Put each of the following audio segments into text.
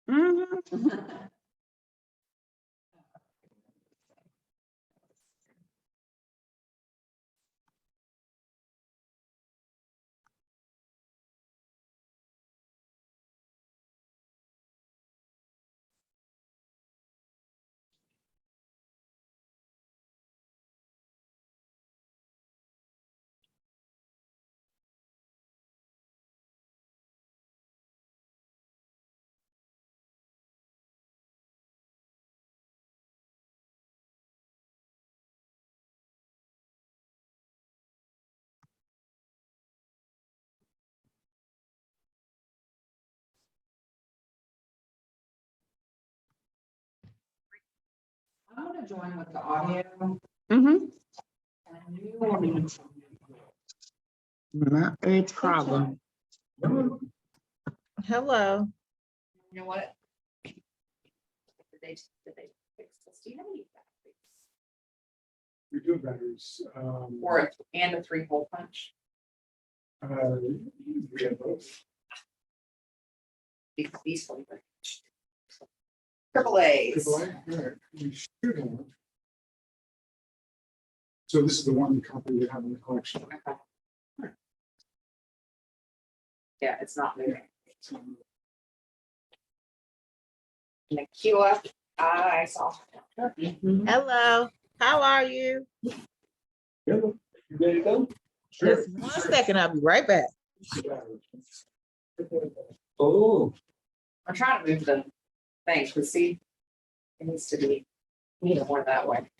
Mhm. I'm gonna join with the audio. Mhm. And you will need to- Not a problem. Hello. You know what? Did they fix this? Do you have any batteries? We do have batteries. And a 3-hole punch? We have both. These ones are- Triple A's. AAA, we should have. So this is the one company we have in the collection. Yeah, it's not moving. And the Q I saw. Hello. How are you? You ready to go? Just 1 second. I'll be right back. Oh. I'm trying to move the thing, but see, it needs to be, need it more that way.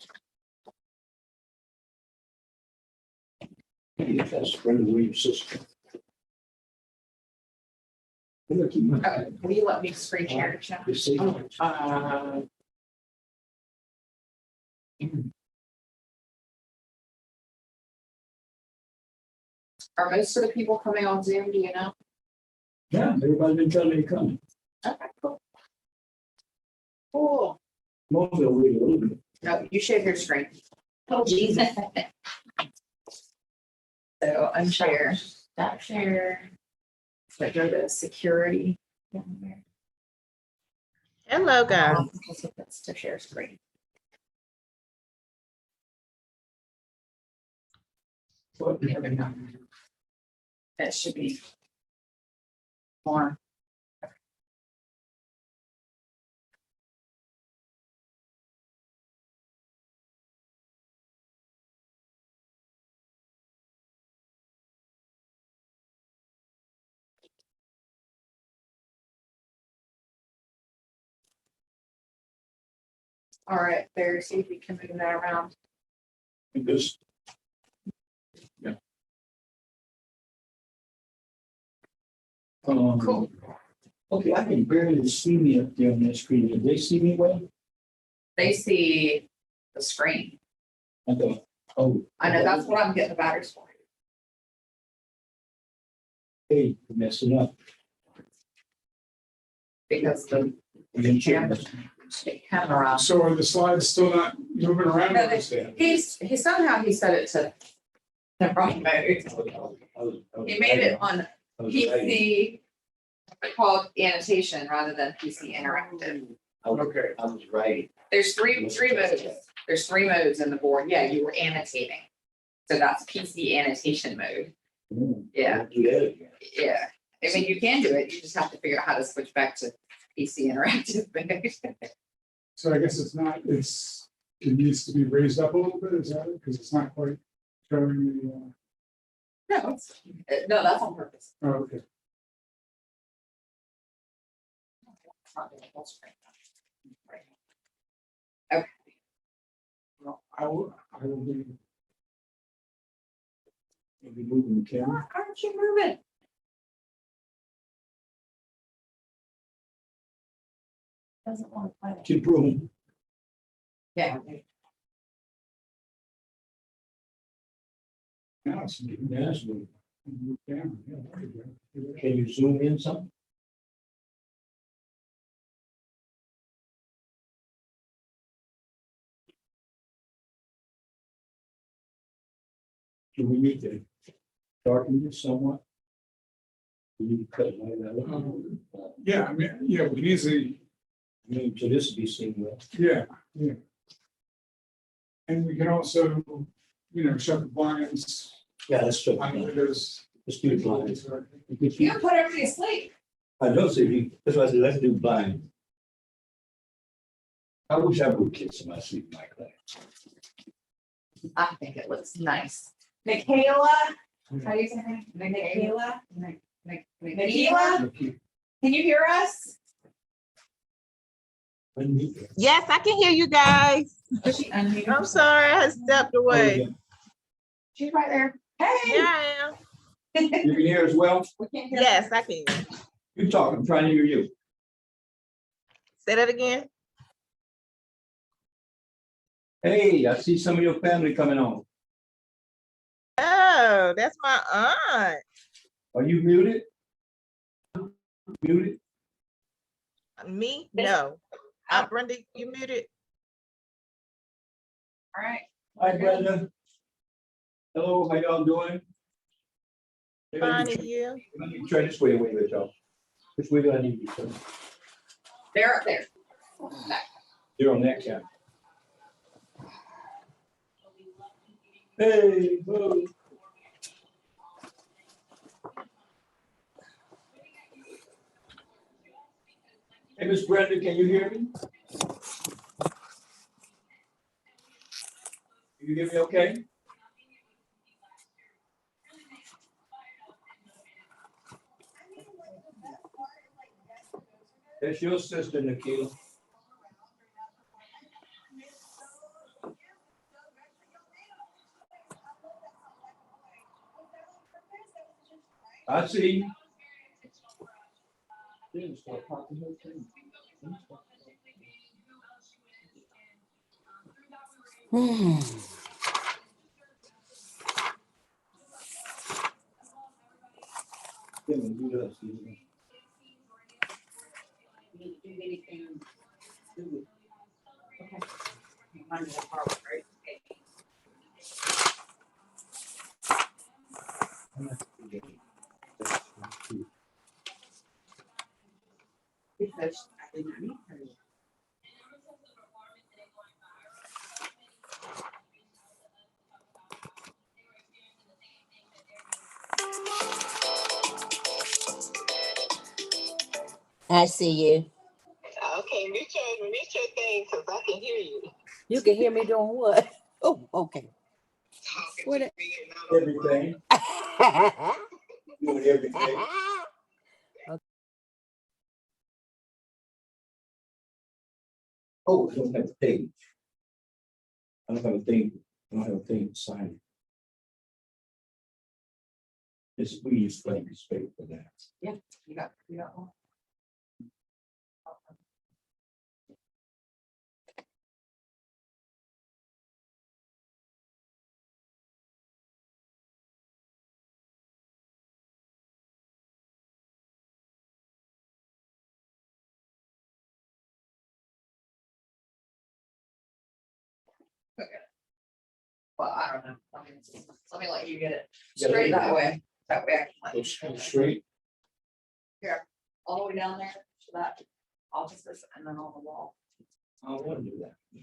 That's Brenda Williams' sister. Will you let me screen share? Chuck? Are most of the people coming on Zoom, do you know? Yeah, everybody's been telling me to come. Okay, cool. Cool. Most of them wait a little bit. No, you share your screen. Oh, Jesus. So unshare, stop share. So go to security. Hello, guys. That's to share screen. What? There we go. That should be more. All right, there, see if you can move that around. This. Yeah. Cool. Okay, I can barely see me up there on that screen. Did they see me well? They see the screen. I thought, oh. I know, that's what I'm getting the batteries for. Hey, messing up. Because the You can camera. So are the slides still not moving around? No, he somehow he set it to the wrong mode. He made it on PC called annotation rather than PC interactive. Okay. I was right. There's three modes. There's 3 modes in the board. Yeah, you were annotating. So that's PC annotation mode. Yeah. Do that again. Yeah. I mean, you can do it. You just have to figure out how to switch back to PC interactive mode. So I guess it needs to be raised up a little bit, is that it? Because it's not quite showing the, No, that's on purpose. oh, okay. Okay. Well, I will be. Maybe moving the camera. Aren't you moving? Doesn't want to play. Keep rolling. Yeah. Now it's getting Yes. moving. Yeah, there you go. Can you zoom in some? Do we need to darken this somewhat? We need to cut it like that. Yeah, I mean, yeah, we can easily, I mean, so this would be seen well. yeah, yeah. And we can also, shut the blinds Yeah, that's true. on the windows. Let's do blind. You can put everybody to sleep. I know, so that's why I said, let's do blind. I wish I would get some sleep in my class. I think it looks nice. Michaela, how do you say her name? Michaela? Michaela, can you hear us? Yes, I can hear you guys. Is she unmuted? I'm sorry, I stepped away. She's right there. Hey. Here I am. You can hear as well? We can't hear. Yes, I can. You talk, I'm trying to hear you. Say that again. Hey, I see some of your family coming on. Oh, that's my aunt. Are you muted? Muted? Me? No. Brenda, you muted? All right. Hi, Brenda. Hello, how y'all doing? Fine, and you? Let me try this way, wait, y'all. Which way do I need you to? They're up there. You're on that camera. Hey, whoa. Hey, Miss Brenda, can you hear me? Can you hear me okay? That's your sister, Nikita. I see. I see you. Okay, mute your thing because I can hear you. You can hear me doing what? Oh, okay. Talking What to it- me and I don't know. Everything, doing everything. Oh, I don't have a page. I don't have a thing, I don't have a thing to sign. It's, we use blank space for that. You got one. Okay. Well, I don't know. Let me let you get it straight that way. That way I can let Go you. straight. All the way down there to that offices and then on the wall. I don't want to do that.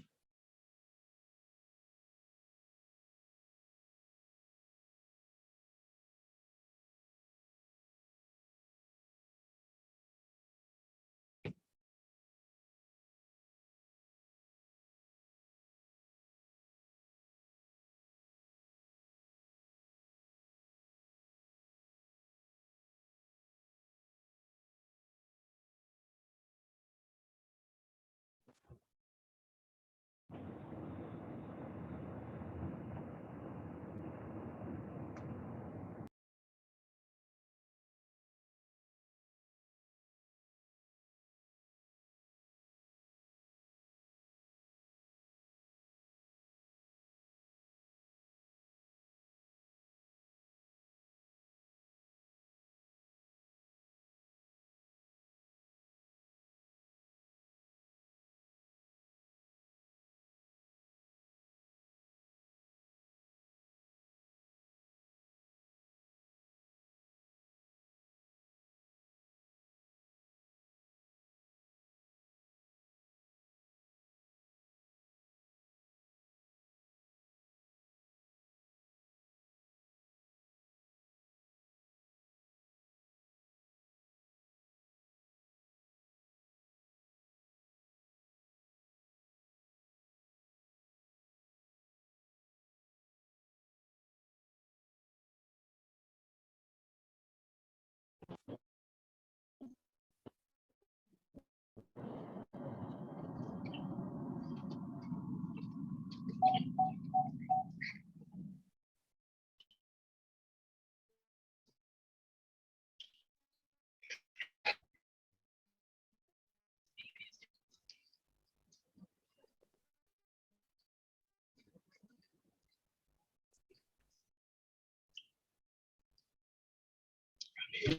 It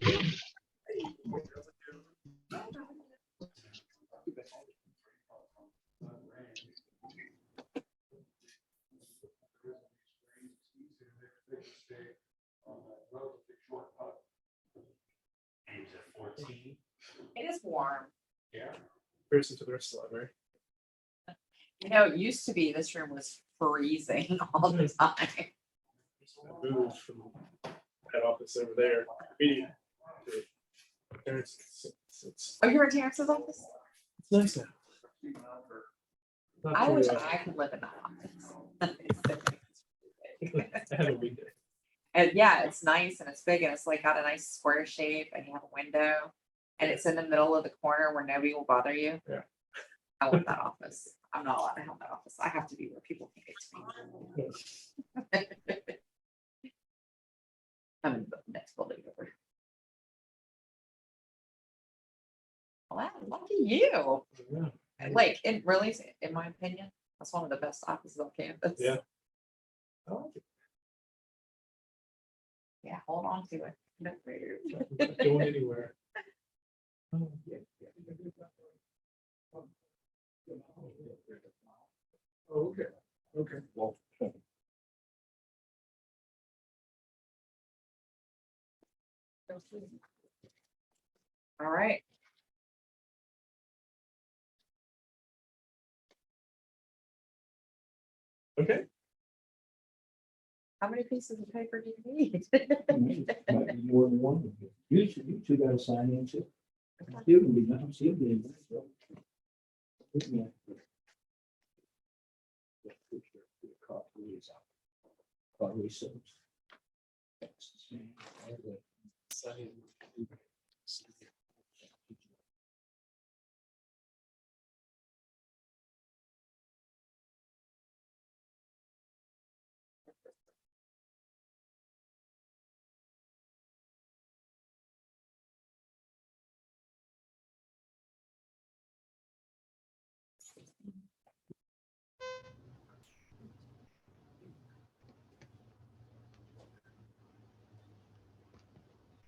is warm. Person to the rest of the library. You know, it used to be this room was freezing all the time. I moved from head office over there. Meeting. It's Oh, you're in Terrence's office? nice now. Not I too, wish I could live in that office. I have a weekday. And yeah, it's nice and it's big and it's like got a nice square shape and you have a window. And it's in the middle of the corner where nobody will bother you. Yeah. I want that office. I'm not allowed to have that office. I have to be where people can get to me. I'm in the next building over. Wow, lucky you. Yeah. Like, it really, in my opinion, that's one of the best offices on campus. Yeah. I like it. Yeah, hold on to it. I'm not going anywhere. Oh, yeah. Oh, okay, okay. Well, All right. Okay. How many pieces of paper do you need? might be more than one of you. You two gotta sign in too. Still be now, still be.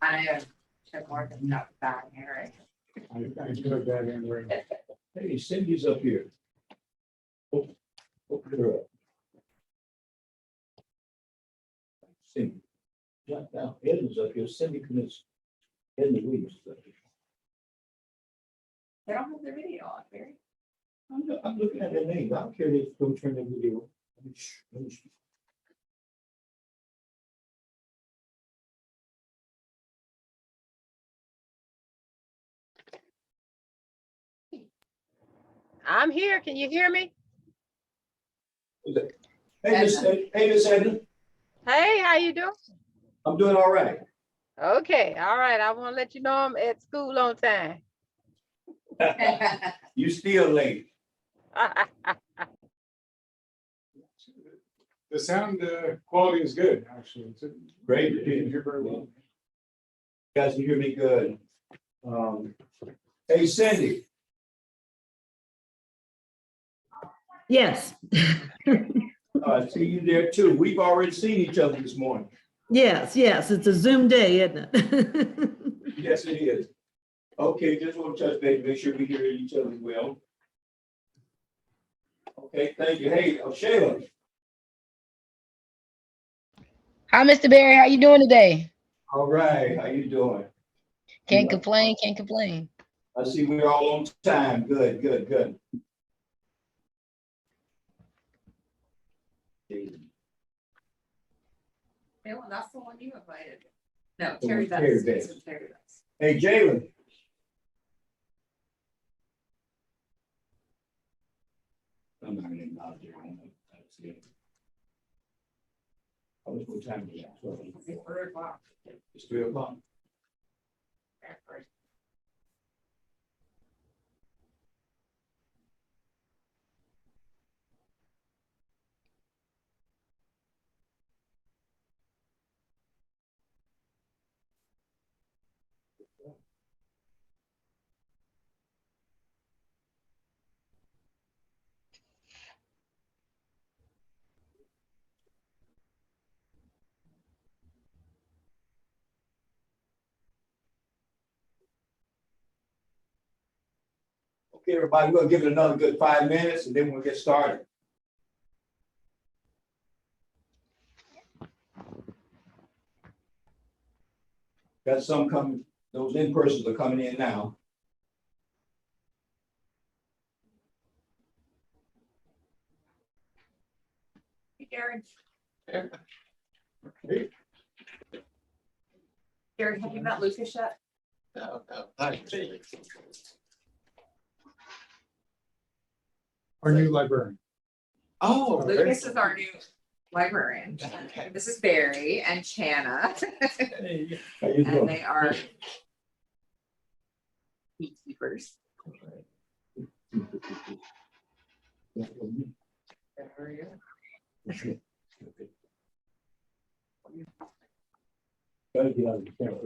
I know. Check Morgan got that here. I enjoyed that handwriting. Hey, Cindy's up here. Open her up. Cindy. Jot down, Edna's up here, Cindy commits. Edna Williams is up here. They don't have their video on, Barry. I'm looking at their names, I don't care if they don't turn their video. Let me. I'm here. Can you hear me? Hey, Miss Edna, Hey, how you doing? I'm doing all right. Okay, all right. I want to let you know I'm at school on time. You still late. The sound quality is good, actually. It's Great. You can hear very well. You guys can hear me good. Hey, Cindy, Yes, I see you there too. We've already seen each other this morning. yes, it's a Zoom day, isn't it? Yes, it is. Okay, just want to touch base, make sure we hear each other well. Okay, thank you. Hey, Shayla, Hi, Mr. Barry. How you doing today? all right, how you doing? Can't complain. Can't complain. I see we're all on time. Good, good, good. That's the one you invited. No, The Terry one Terry Betts. Betts. Terry Betts. Hey, Jalen. I'm not gonna acknowledge it. What time is it? It's 3:00. It's 3:00. Okay, everybody, we're gonna give it another good 5 minutes and then we'll get started. Got some coming, those in-persons are coming in now. Hey, Gary. Gary, have you met Lucas yet? No, hi. Our new librarian. Oh, very Lucas is our new librarian. Okay. This is Barry and Shanna, Hey. How you and doing? they are beekeepers. Gotta get out of the camera.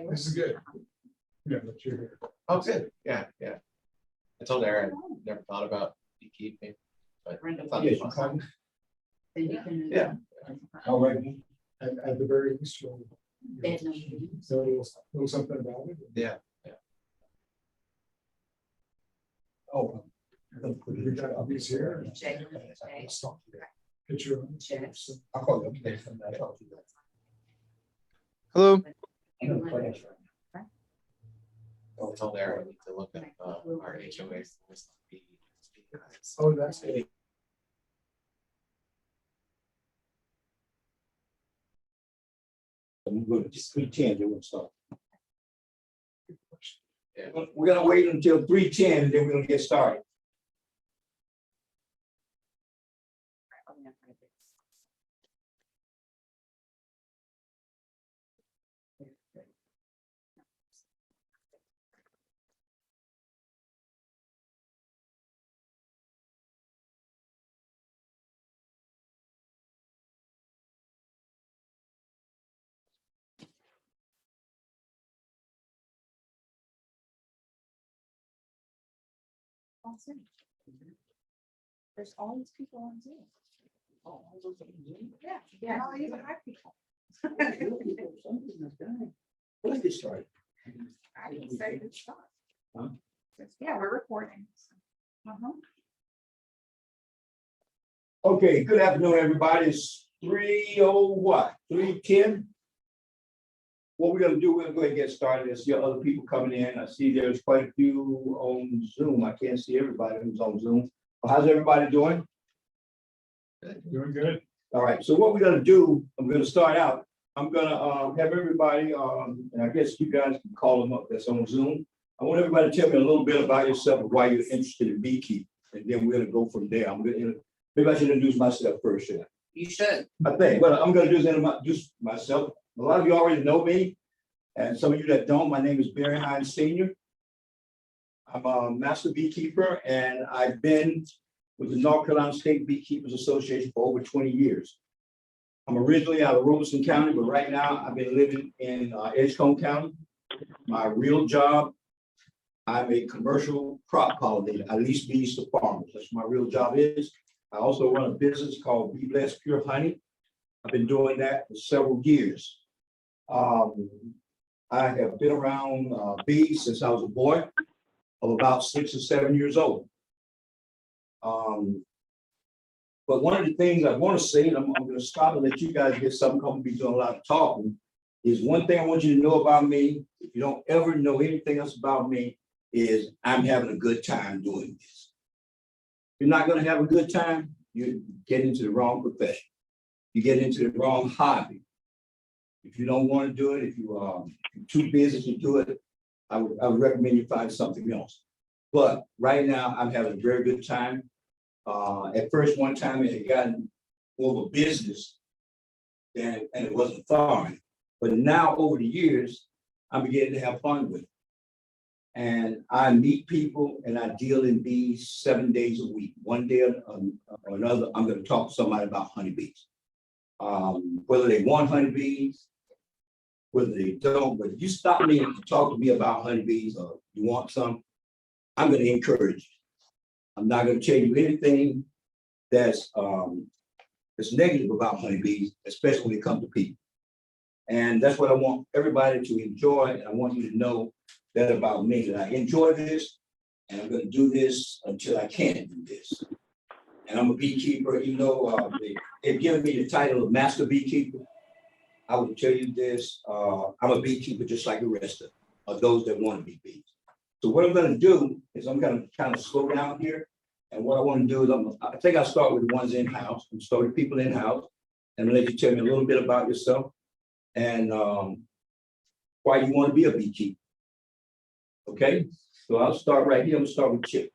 This is good. Yeah, but you're here. Oh, good. Yeah, yeah. I told Aaron, never thought about beekeeping, but I thought Yes, it you was come. Yeah. All right. At the very least, you'll. So know something about it. Yeah. Oh. We got these here. Jay. Picture. I'll call you. Okay. Hello. Yeah. I told Aaron I need to look at our HOA. Oh, that's good. I'm good. Just 3:10, then we'll start. Yeah. We're gonna wait until 3:10 and then we're gonna get started. There's all these people on Zoom. Yeah, yeah, I'll even hire people. Let's get started. I didn't say it's not. Huh? Yeah, we're recording. Uh-huh. Okay, good afternoon, everybody. It's 3:10. What we're gonna do, we're gonna go ahead and get started. I see other people coming in. I see there's quite a few on Zoom. I can't see everybody who's on Zoom. How's everybody doing? Doing good. All right, so what we're gonna do, I'm gonna start out. I'm gonna have everybody, and I guess you guys can call them up that's on Zoom. I want everybody to tell me a little bit about yourself and why you're interested in beekeeping. And then we're gonna go from there. Maybe I should introduce myself first. Yeah. You should. I think what I'm gonna do is introduce myself. A lot of you already know me, and some of you that don't, my name is Barry Hines Sr. I'm a master beekeeper, and I've been with the North Carolina State Beekeepers Association for over 20 years. I'm originally out of Robeson County, but right now I've been living in Edgecombe County. My real job, I'm a commercial crop pollinator. I lease bees to farmers. That's what my real job is. I also run a business called Bee Blessed Pure Honey. I've been doing that for several years. I have been around bees since I was a boy of about 6 or 7 years old. But one of the things I want to say, and I'm going to stop and let you guys get something, I'm going to be doing a lot of talking, is one thing I want you to know about me. If you don't ever know anything else about me, is I'm having a good time doing this. If you're not going to have a good time, you get into the wrong profession. You get into the wrong hobby. If you don't want to do it, if you're too busy to do it, I would recommend you find something else. But right now, I'm having a very good time. At first, one time it had gotten more of a business and it wasn't farming. But now over the years, I'm beginning to have fun with it. And I meet people and I deal in bees 7 days a week. One day or another, I'm going to talk to somebody about honeybees. Whether they want honeybees, whether they don't, but if you stop me and talk to me about honeybees or you want some, I'm going to encourage you. I'm not going to tell you anything that's negative about honeybees, especially when it comes to people. And that's what I want everybody to enjoy. And I want you to know that about me, that I enjoy this, and I'm gonna do this until I can't do this. And I'm a beekeeper, you know, they've given me the title of master beekeeper. I will tell you this, I'm a beekeeper just like the rest of those that want to be bees. So what I'm gonna do is I'm gonna kind of slow down here. And what I want to do is I think I'll start with the ones in-house, and start with people in-house. And let you tell me a little bit about yourself and why you want to be a beekeeper. Okay, so I'll start right here. I'm gonna start with Chip,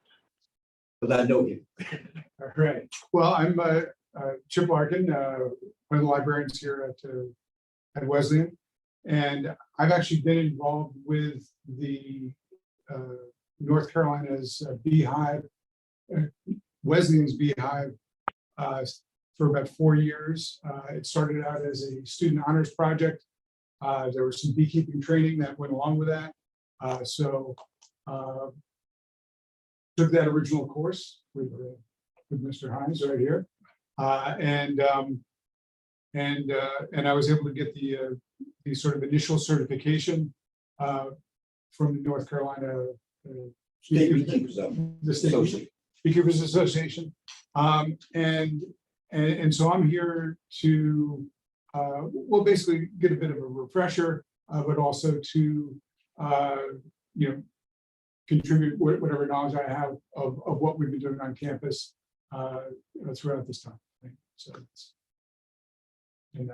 because I know him. All right. Well, I'm Chip Larkin, one of the librarians here at Wesleyan. And I've actually been involved with the North Carolina's beehive, Wesleyan's beehive, for about 4 years. It started out as a student honors project. There was some beekeeping training that went along with that. So took that original course with Mr. Hines right here. And I was able to get the sort of initial certification from the North Carolina State Beekeepers the State Association. Beekeepers Association. And so I'm here to, well, basically get a bit of a refresher, but also to, you know, contribute whatever knowledge I have of what we've been doing on campus throughout this time. So, and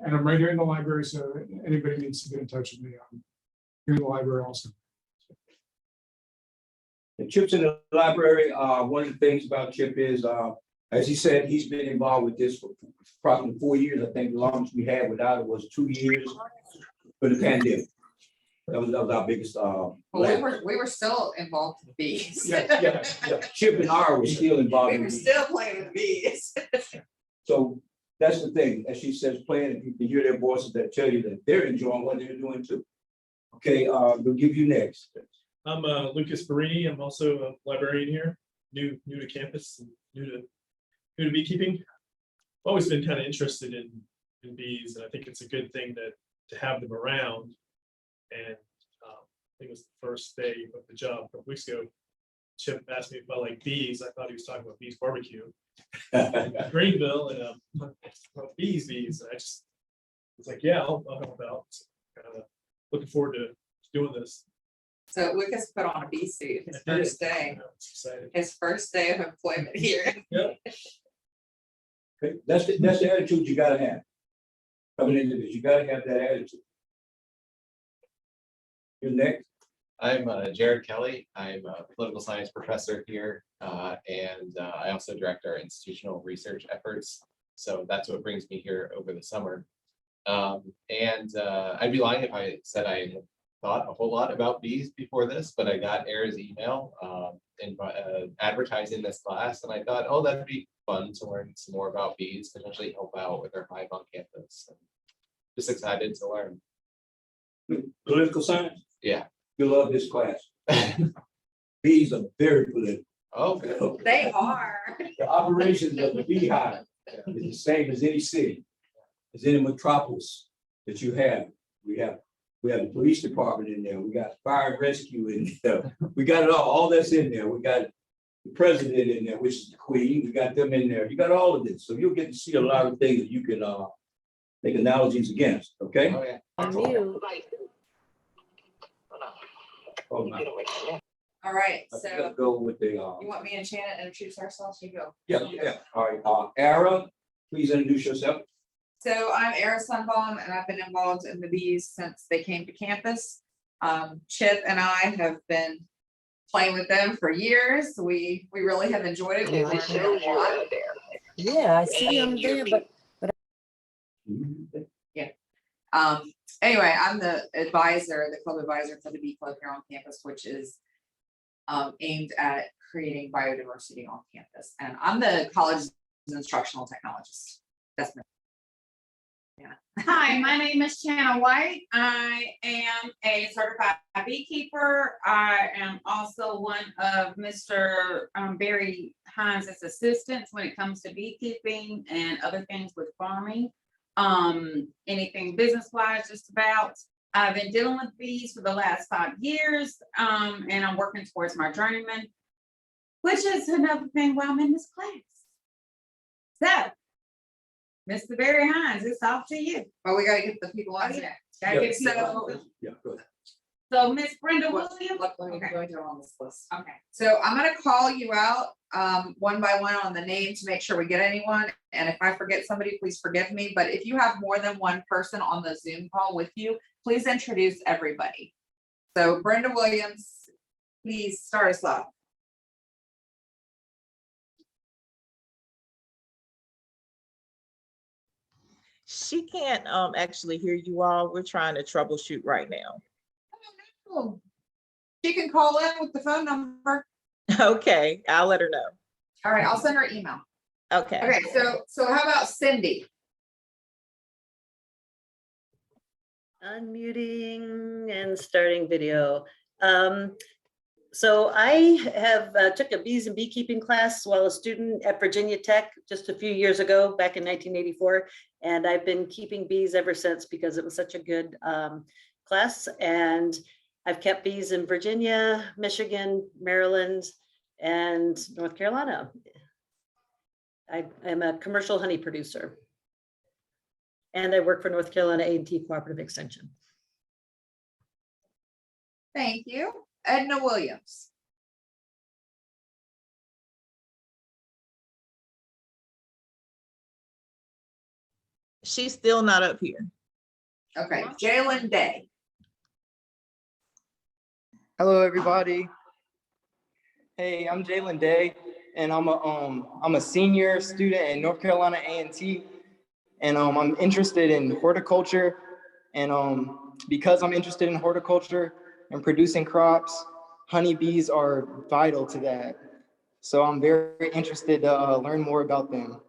I'm right here in the library, so anybody needs to get in touch with me, I'm here in the library also. And Chip's in the library. One of the things about Chip is, as he said, he's been involved with this for approximately 4 years. I think the longest we had without it was 2 years for the pandemic. That was our biggest. Well, we were still involved with bees. Yeah. Chip and I were still involved. We in were it. still playing with bees. So that's the thing, as she says, playing, and you can hear their voices that tell you that they're enjoying what they're doing too. Okay, we'll give you next. I'm Lucas Barini. I'm also a librarian here, new to campus, and new to beekeeping. I've always been kind of interested in bees, and I think it's a good thing to have them around. And I think it was the first day of the job a couple weeks ago. Chip asked me if I like bees. I thought he was talking about Bees Barbecue in Greenville, and bees. And I just was like, yeah, I'll help out. So, kind of looking forward to doing this. So Lucas put on a bee suit his first day. It's exciting. His first day of employment here. Yeah. Okay, that's the attitude you gotta have. Coming into this, you gotta have that attitude. You're next. I'm Jared Kelly. I'm a political science professor here, and I also direct our institutional research efforts. So that's what brings me here over the summer. I'd be lying if I said I had thought a whole lot about bees before this, but I got Era's email advertising this class, and I thought, oh, that'd be fun to learn some more about bees, potentially help out with our hive on campus. Just excited to learn. Political science? Yeah. You love this class. Bees are very political. Oh, good. They are. The operations of the beehive is the same as any city, as any metropolis that you have. We have the police department in there. We got fire and rescue in there. We got it all that's in there. We got the president in there, which is the queen. We got them in there. You got all of this. So you'll get to see a lot of things that you can make analogies against. Okay. Oh, yeah. Mute. Oh, my. All right, Let's so go with the. you want me and Shannon to introduce ourselves? You go. Yeah. All right. Era, please introduce yourself. So I'm Era Sunbaum, and I've been involved in the bees since they came to campus. Chip and I have been playing with them for years. We really have enjoyed it. We've learned a lot. Yeah, I see him there, but Anyway, I'm the club advisor for the Bee Club here on campus, which is aimed at creating biodiversity on campus. And I'm the college's instructional technologist. That's me. Yeah. Hi, my name is Shanna White. I am a certified beekeeper. I am also one of Mr. Barry Hines' assistants when it comes to beekeeping and other things with farming. Anything business-wise, just about. I've been dealing with bees for the last 5 years, and I'm working towards my journeyman, which is another thing while I'm in this class. So, Mr. Barry Hines, it's off to you. But we gotta get the people on Oh, here. Gotta get Yeah, go ahead. So Miss Brenda Williams. Let me Okay. go into on this list. Okay. So I'm gonna call you out, one by one on the name to make sure we get anyone. And if I forget somebody, please forgive me. But if you have more than one person on the Zoom call with you, please introduce everybody. So Brenda Williams, please start us off. She can't actually hear you all. We're trying to troubleshoot right now. Oh, she can call in with the phone number. Okay, I'll let her know. All right, I'll send her email. Okay. Okay, so how about Cindy? Unmuting and starting video. So I have took a bees and beekeeping class while a student at Virginia Tech just a few years ago, back in 1984. And I've been keeping bees ever since because it was such a good class. And I've kept bees in Virginia, Michigan, Maryland, and North Carolina. I am a commercial honey producer. And I work for North Carolina A&T Cooperative Extension. Thank you. Edna Williams. She's still not up here. Okay, Jalen Day. Hello, everybody. Hey, I'm Jalen Day, and I'm a senior student in North Carolina A&T, and I'm interested in horticulture, and because I'm interested in horticulture and producing crops, honeybees are vital to that. So I'm very interested to learn more about them.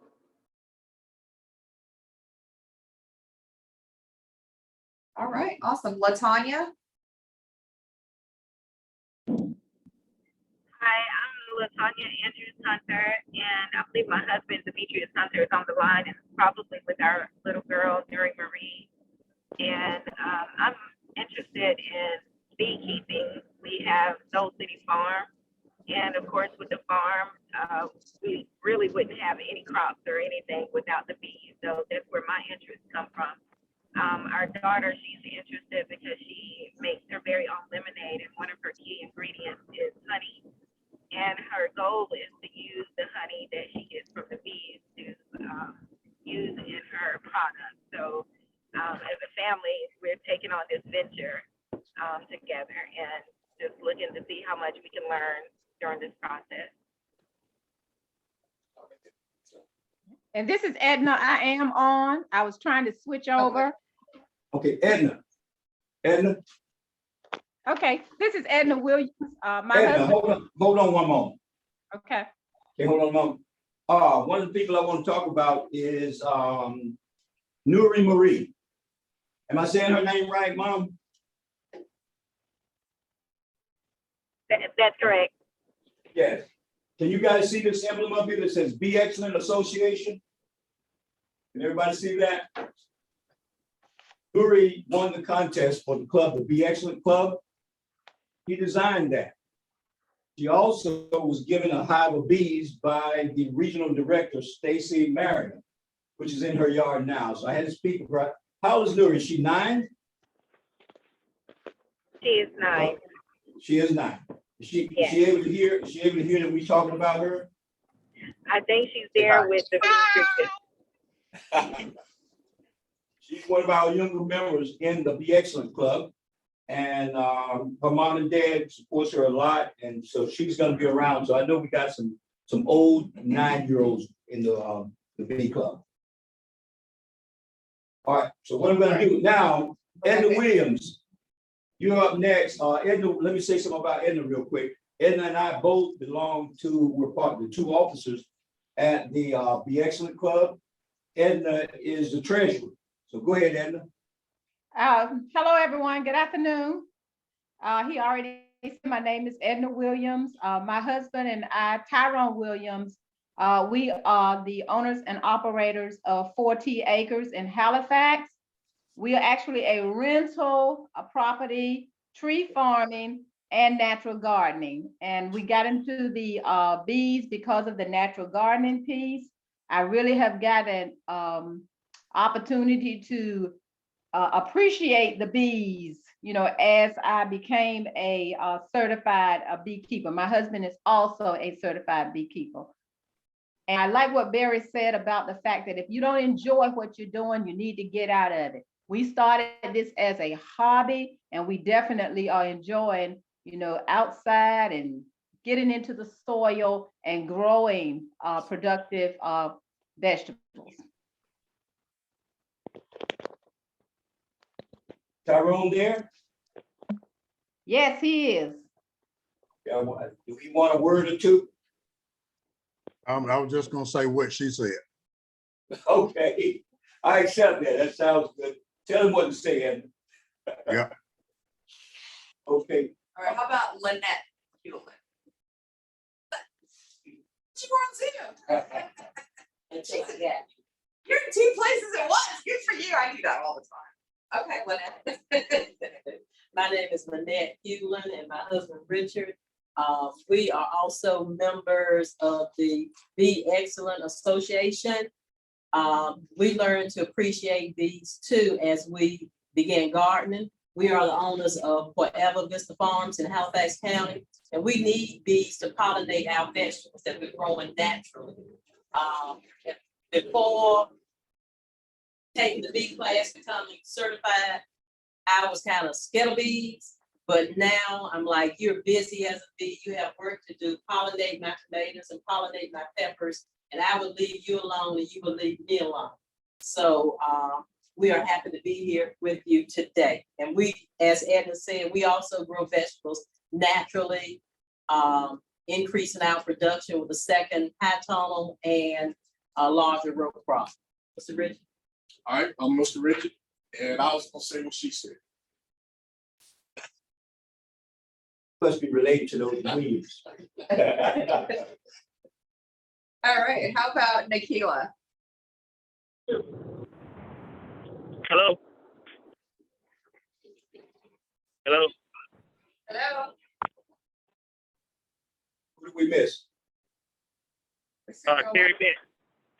All right, awesome. Latanya. Hi, I'm Latanya Andrews Hunter, and I believe my husband Demetrius Hunter is on the line and probably with our little girl Nuri Marie. And I'm interested in beekeeping. We have Soul City Farm, and of course with the farm, we really wouldn't have any crops or anything without the bees. So that's where my interests come from. Our daughter, she's interested because she makes her very own lemonade, and one of her key ingredients is honey. And her goal is to use the honey that she gets from the bees to use in her product. So as a family, we're taking on this venture together and just looking to see how much we can learn during this process. And this is Edna. I am on. I was trying to switch over. Okay, Edna. Edna, Okay, this is Edna Williams. My Edna, husband. hold on one moment. Okay. Okay, hold on a moment. One of the people I want to talk about is Nuri Marie. Am I saying her name right, Mom? That's correct. Yes. Can you guys see this emblem up here that says Be Excellent Association? Can everybody see that? Nuri won the contest for the club, the Be Excellent Club. He designed that. She also was given a hive of bees by the regional director, Stacy Marion, which is in her yard now. So I had to speak with her. How old is Nuri? Is she 9? She is 9. She is 9. Is she, Yes. is she able to hear? Is she able to hear that we talking about her? I think she's there with the restricted. She's one of our younger members in the Be Excellent Club. And her mom and dad supports her a lot. And so she's gonna be around. So I know we got some old 9-year-olds in the Bee Club. All right, so what I'm gonna do now, Edna Williams, you're up next. Edna, let me say something about Edna real quick. Edna and I both belong to, we're part of the 2 officers at the Be Excellent Club. Edna is the treasurer. So go ahead, Edna. Hello, everyone. Good afternoon. He already said my name is Edna Williams. My husband and I, Tyrone Williams, we are the owners and operators of 4T Acres in Halifax. We are actually a rental, a property, tree farming, and natural gardening. And we got into the bees because of the natural gardening piece. I really have gotten opportunity to appreciate the bees, you know, as I became a certified beekeeper. My husband is also a certified beekeeper. And I like what Barry said about the fact that if you don't enjoy what you're doing, you need to get out of it. We started this as a hobby, and we definitely are enjoying, you know, outside and getting into the soil and growing productive vegetables. Tyrone there? Yes, he is. Yeah, do we want a word or two? I was just gonna say what she said. Okay, I accept that. That sounds good. Tell him what to say, Edna. Yeah. Okay. All right, how about Lynette Hewlett? She on Zoom. You're in 2 places at once. Good for you. I do that all the time. Okay, Lynette. My name is Lynette Hewlin and my husband Richard. We are also members of the Bee Excellent Association. We learned to appreciate bees too as we began gardening. We are the owners of Forever Vista Farms in Halifax County, and we need bees to pollinate our vegetables that we're growing naturally. Before taking the bee class, becoming certified, I was kind of scared of bees, but now I'm like, you're busy as a bee, you have work to do, pollinate my tomatoes and pollinate my peppers, and I will leave you alone and you will leave me alone. So we are happy to be here with you today. And we, as Edna said, we also grow vegetables naturally, increasing our production with a second high tunnel and a larger row crop. Mr. Richard? All right, I'm Mr. Richard, and I was gonna say what she said. Must be related to those weeds. All right, how about Nikila? Hello. Hello. Hello. Who did we miss? Terry Beth.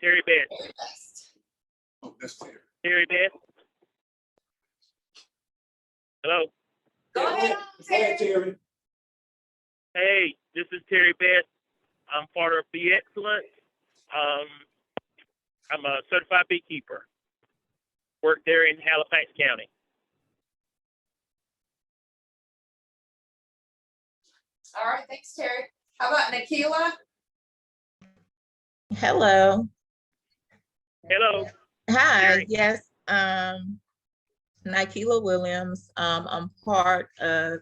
Terry Beth. Oh, that's Terry. Terry Beth. Hello. Go ahead, Terry. Hey, this is Terry Beth. I'm part of Bee Excellence. I'm a certified beekeeper. Work there in Halifax County. All right, thanks, Terry. How about Nikila? Hello. Hello. Hi, Terry. yes, Nikila Williams. I'm part of,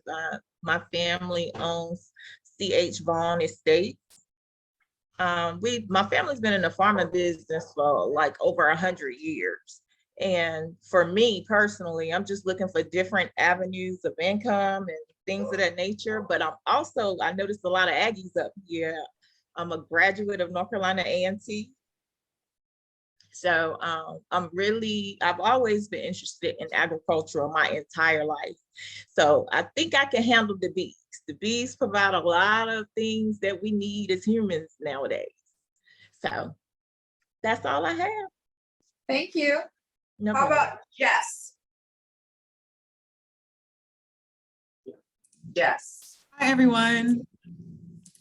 my family owns C.H. Vaughn Estates. My family's been in the farming business for like over 100 years. And for me personally, I'm just looking for different avenues of income and things of that nature. But I noticed a lot of Aggies up here. I'm a graduate of North Carolina A&T. So I've always been interested in agriculture my entire life. So I think I can handle the bees. The bees provide a lot of things that we need as humans nowadays. So that's all I have. Thank you. No How problem. about Jess? Jess. Hi, everyone.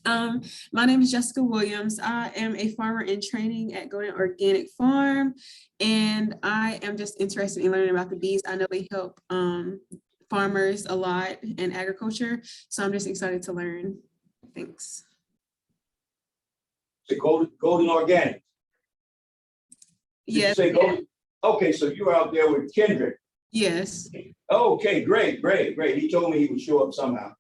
My name is Jessica Williams. I am a farmer in training at Golden Organic Farm, and I am just interested in learning about the bees. I know they help farmers a lot in agriculture, so I'm just excited to learn. Thanks. The Golden Organic. Did you Yes. say Golden? Okay, so you're out there with Kendrick. Yes. Okay, great. He told me he would show up somehow.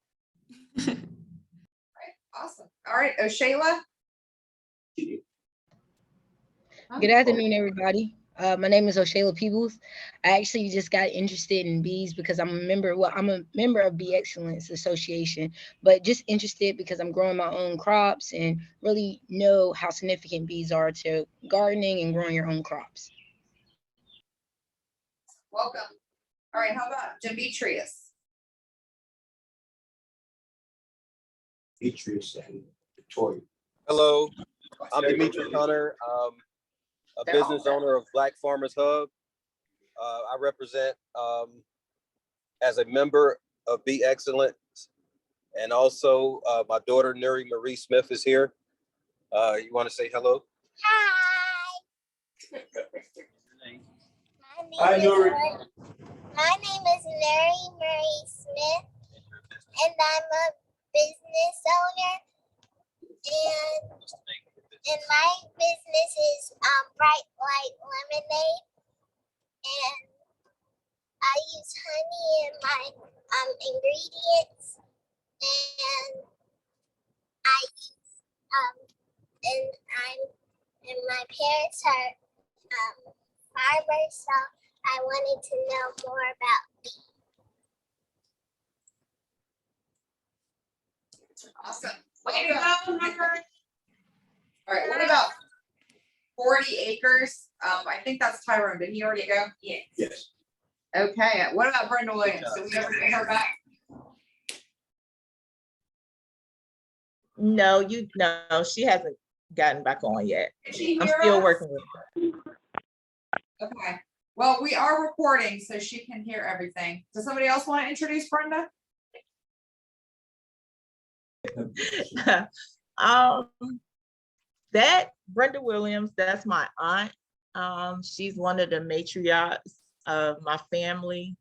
Awesome. All right, O'Shayla. Good afternoon, everybody. My name is O'Shayla Peebles. I actually just got interested in bees because I'm a member of Bee Excellence Association, but just interested because I'm growing my own crops and really know how significant bees are to gardening and growing your own crops. Welcome. All right, how about Demetrius? Beatrice and Victoria. Hello, I'm Demetrius Hunter, a business owner of Black Farmers Hub. I represent as a member of Be Excellent, and also my daughter Nuri Marie Smith is here. You want to say hello? Hi, Nuri. My name is Nuri Marie Smith, and I'm a business owner. And my business is Bright Light Lemonade, and I use honey in my ingredients, and I use and my parents are farmers, so I wanted to know more about bees. Awesome. Way to go, Hunter. All right, what about 40 acres? I think that's Tyrone. Did he already go? Yes. Yes. Okay, what about Brenda Williams? Did we ever get her back? No, she hasn't gotten back on yet. Did she I'm hear still us? working with her. Okay, well, we are recording, so she can hear everything. Does somebody else want to introduce Brenda? That Brenda Williams, that's my aunt. She's one of the matriarchs of my family.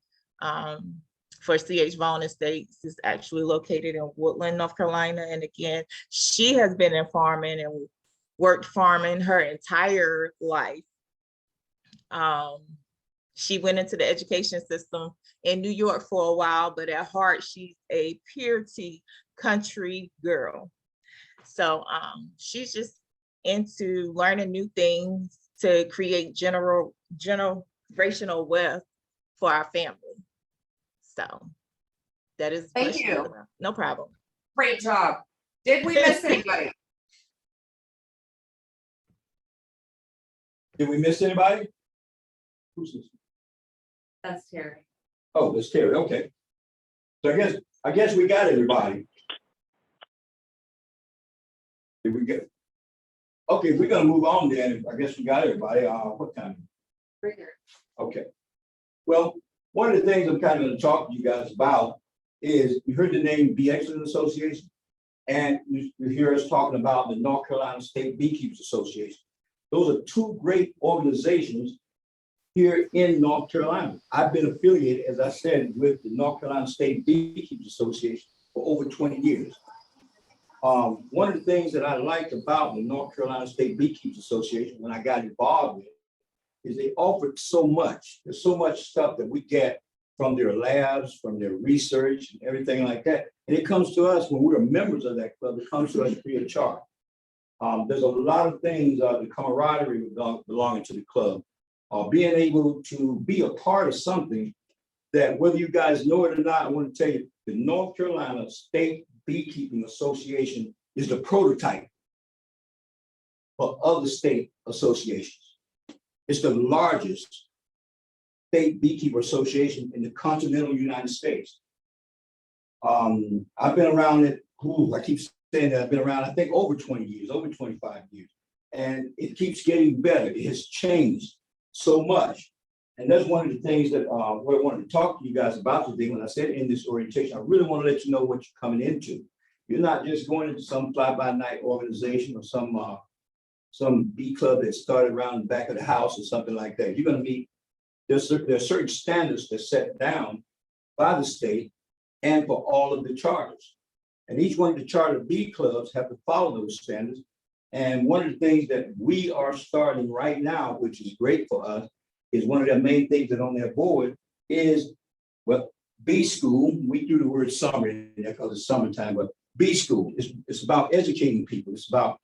For C.H. Vaughn Estates is actually located in Woodland, North Carolina. And again, she has been in farming and worked farming her entire life. She went into the education system in New York for a while, but at heart, she's a pure T country girl. So she's just into learning new things to create generational wealth for our family. So that is. Thank you. No problem. Great job. Did we miss anybody? Did we miss anybody? Who's this? That's Terry. Oh, that's Terry. Okay. So I guess we got everybody. Did we get? Okay, we're gonna move on then. I guess we got everybody. What time? Okay. Well, one of the things I'm kind of going to talk to you guys about is you heard the name Be Excellent Association, and you hear us talking about the North Carolina State Beekeepers Association. Those are two great organizations here in North Carolina. I've been affiliated, as I said, with the North Carolina State Beekeepers Association for over 20 years. One of the things that I liked about the North Carolina State Beekeepers Association when I got involved with is they offered so much. There's so much stuff that we get from their labs, from their research and everything like that. And it comes to us when we're members of that club, it comes to us free of charge. There's a lot of things, the camaraderie belonging to the club, being able to be a part of something that whether you guys know it or not, I want to tell you, the North Carolina State Beekeeping Association is the prototype for other state associations. It's the largest state beekeeper association in the continental United States. I've been around it, I keep saying that I've been around, I think over 20 years, over 25 years. And it keeps getting better. It has changed so much. And that's one of the things that what I wanted to talk to you guys about today. When I said in this orientation, I really want to let you know what you're coming into. You're not just going into some fly-by-night organization or some bee club that started around the back of the house or something like that. You're going to meet, there's certain standards that set down by the state and for all of the charters. And each one of the charter bee clubs have to follow those standards. And one of the things that we are starting right now, which is great for us, is one of the main things that on their board is, well, bee school. We threw the word summer in there because it's summertime, but bee school, it's about educating people. It's about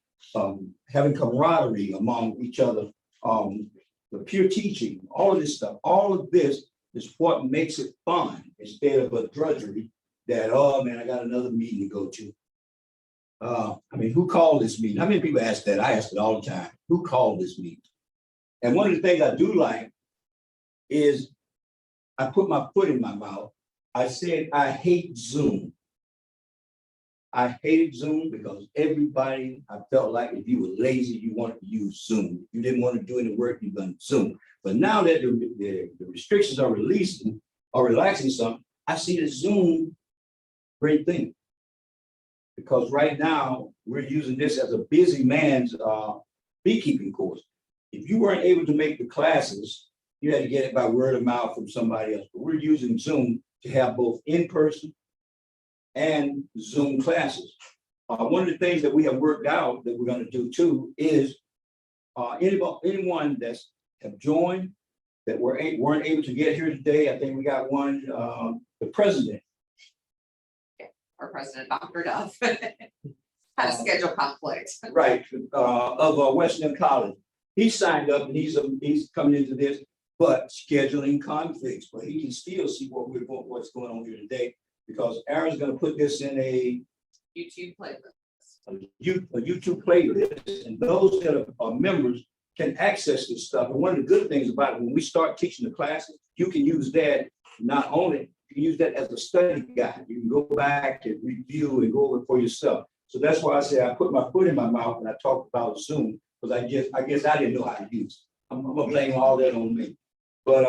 having camaraderie among each other, the pure teaching, all of this stuff. All of this is what makes it fun instead of a drudgery that, oh man, I got another meeting to go to. I mean, who called this meeting? How many people ask that? I ask it all the time. Who called this meeting? And one of the things I do like is I put my foot in my mouth. I said, I hate Zoom. I hated Zoom because everybody, I felt like if you were lazy, you wanted to use Zoom. If you didn't want to do any work, you done Zoom. But now that the restrictions are releasing or relaxing some, I see the Zoom great thing. Because right now, we're using this as a busy man's beekeeping course. If you weren't able to make the classes, you had to get it by word of mouth from somebody else. But we're using Zoom to have both in-person and Zoom classes. One of the things that we have worked out that we're going to do too is anyone that's have joined that weren't able to get here today. I think we got one, the president. Our president, Dr. Duff. Had a schedule conflict. Right, of Wesleyan College. He signed up and he's coming into this, but scheduling conflicts, but he can still see what's going on here today, because Aaron's gonna put this in a YouTube playlist. a YouTube playlist, and those that are members can access this stuff. And one of the good things about it, when we start teaching the classes, you can use that not only, you can use that as a study guide. You can go back and review and go over it for yourself. So that's why I say I put my foot in my mouth when I talked about Zoom, because I guess I didn't know how to use it. I'm gonna blame all that on me. But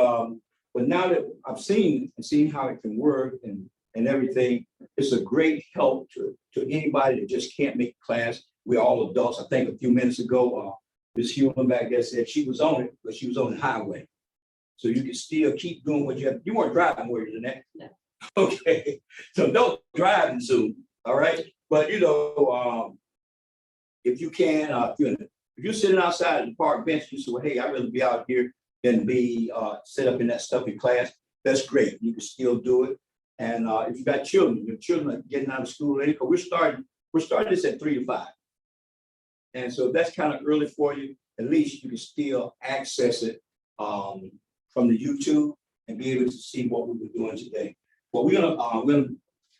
now that I've seen how it can work and everything, it's a great help to anybody that just can't make class. We're all adults. I think a few minutes ago, Ms. Hewlin back there said she was on it, but she was on the highway. So you can still keep doing what you have. You weren't driving, were you, Jeanette? No. Okay, so don't drive in Zoom, all right? But you know, if you can, if you're sitting outside the park bench, you say, well, hey, I'd rather be out here than be set up in that stuffy class. That's great. You can still do it. And if you got children, your children are getting out of school late, because we're starting this at 3 to 5. And so that's kind of early for you. At least you can still access it from the YouTube and be able to see what we were doing today. Well, we're gonna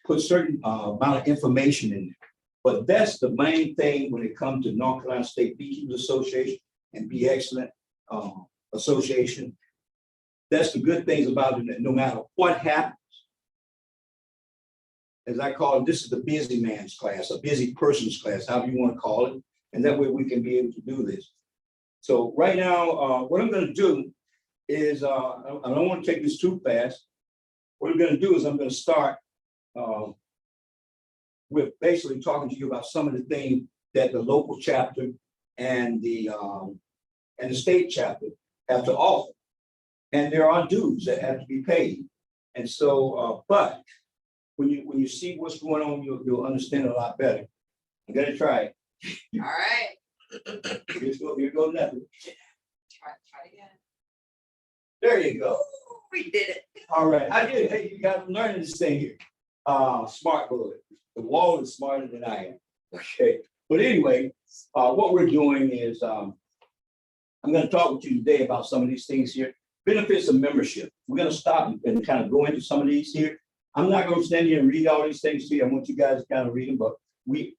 put certain amount of information in there, but that's the main thing when it comes to North Carolina State Beekeepers Association and Bee Excellent Association. That's the good things about it, that no matter what happens, as I call it, this is the busy man's class, a busy person's class, however you want to call it, and that way we can be able to do this. So right now, what I'm going to do is, I don't want to take this too fast. What I'm going to do is I'm going to start with basically talking to you about some of the things that the local chapter and the state chapter have to offer. And there are dues that have to be paid. And so, but when you see what's going on, you'll understand it a lot better. I'm gonna try it. All right. Here goes nothing. Try again. There you go. We did it. All right, I did it. Hey, you got to learn this thing here. Smart bullet. The wall is smarter than I am. Okay, but anyway, what we're doing is I'm going to talk with you today about some of these things here. Benefits of membership. We're going to stop and kind of go into some of these here. I'm not going to stand here and read all these things to you. I want you guys to kind of read them, but we're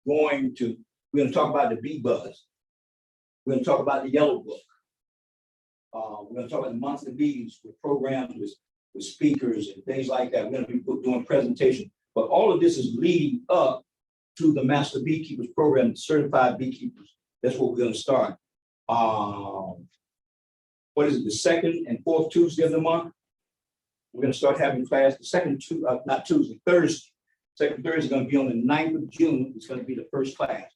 going to talk about the Bee Buzz. We're going to talk about the Yellow Book. We're going to talk about the monthly bees with programs, with speakers and things like that. We're going to be doing presentations, but all of this is leading up to the Master Beekeepers program, certified beekeepers. That's what we're going to start. What is it? The second and fourth Tuesday of the month. We're going to start having class the Thursday. Second Thursday is going to be on the 9th of June. It's going to be the first class.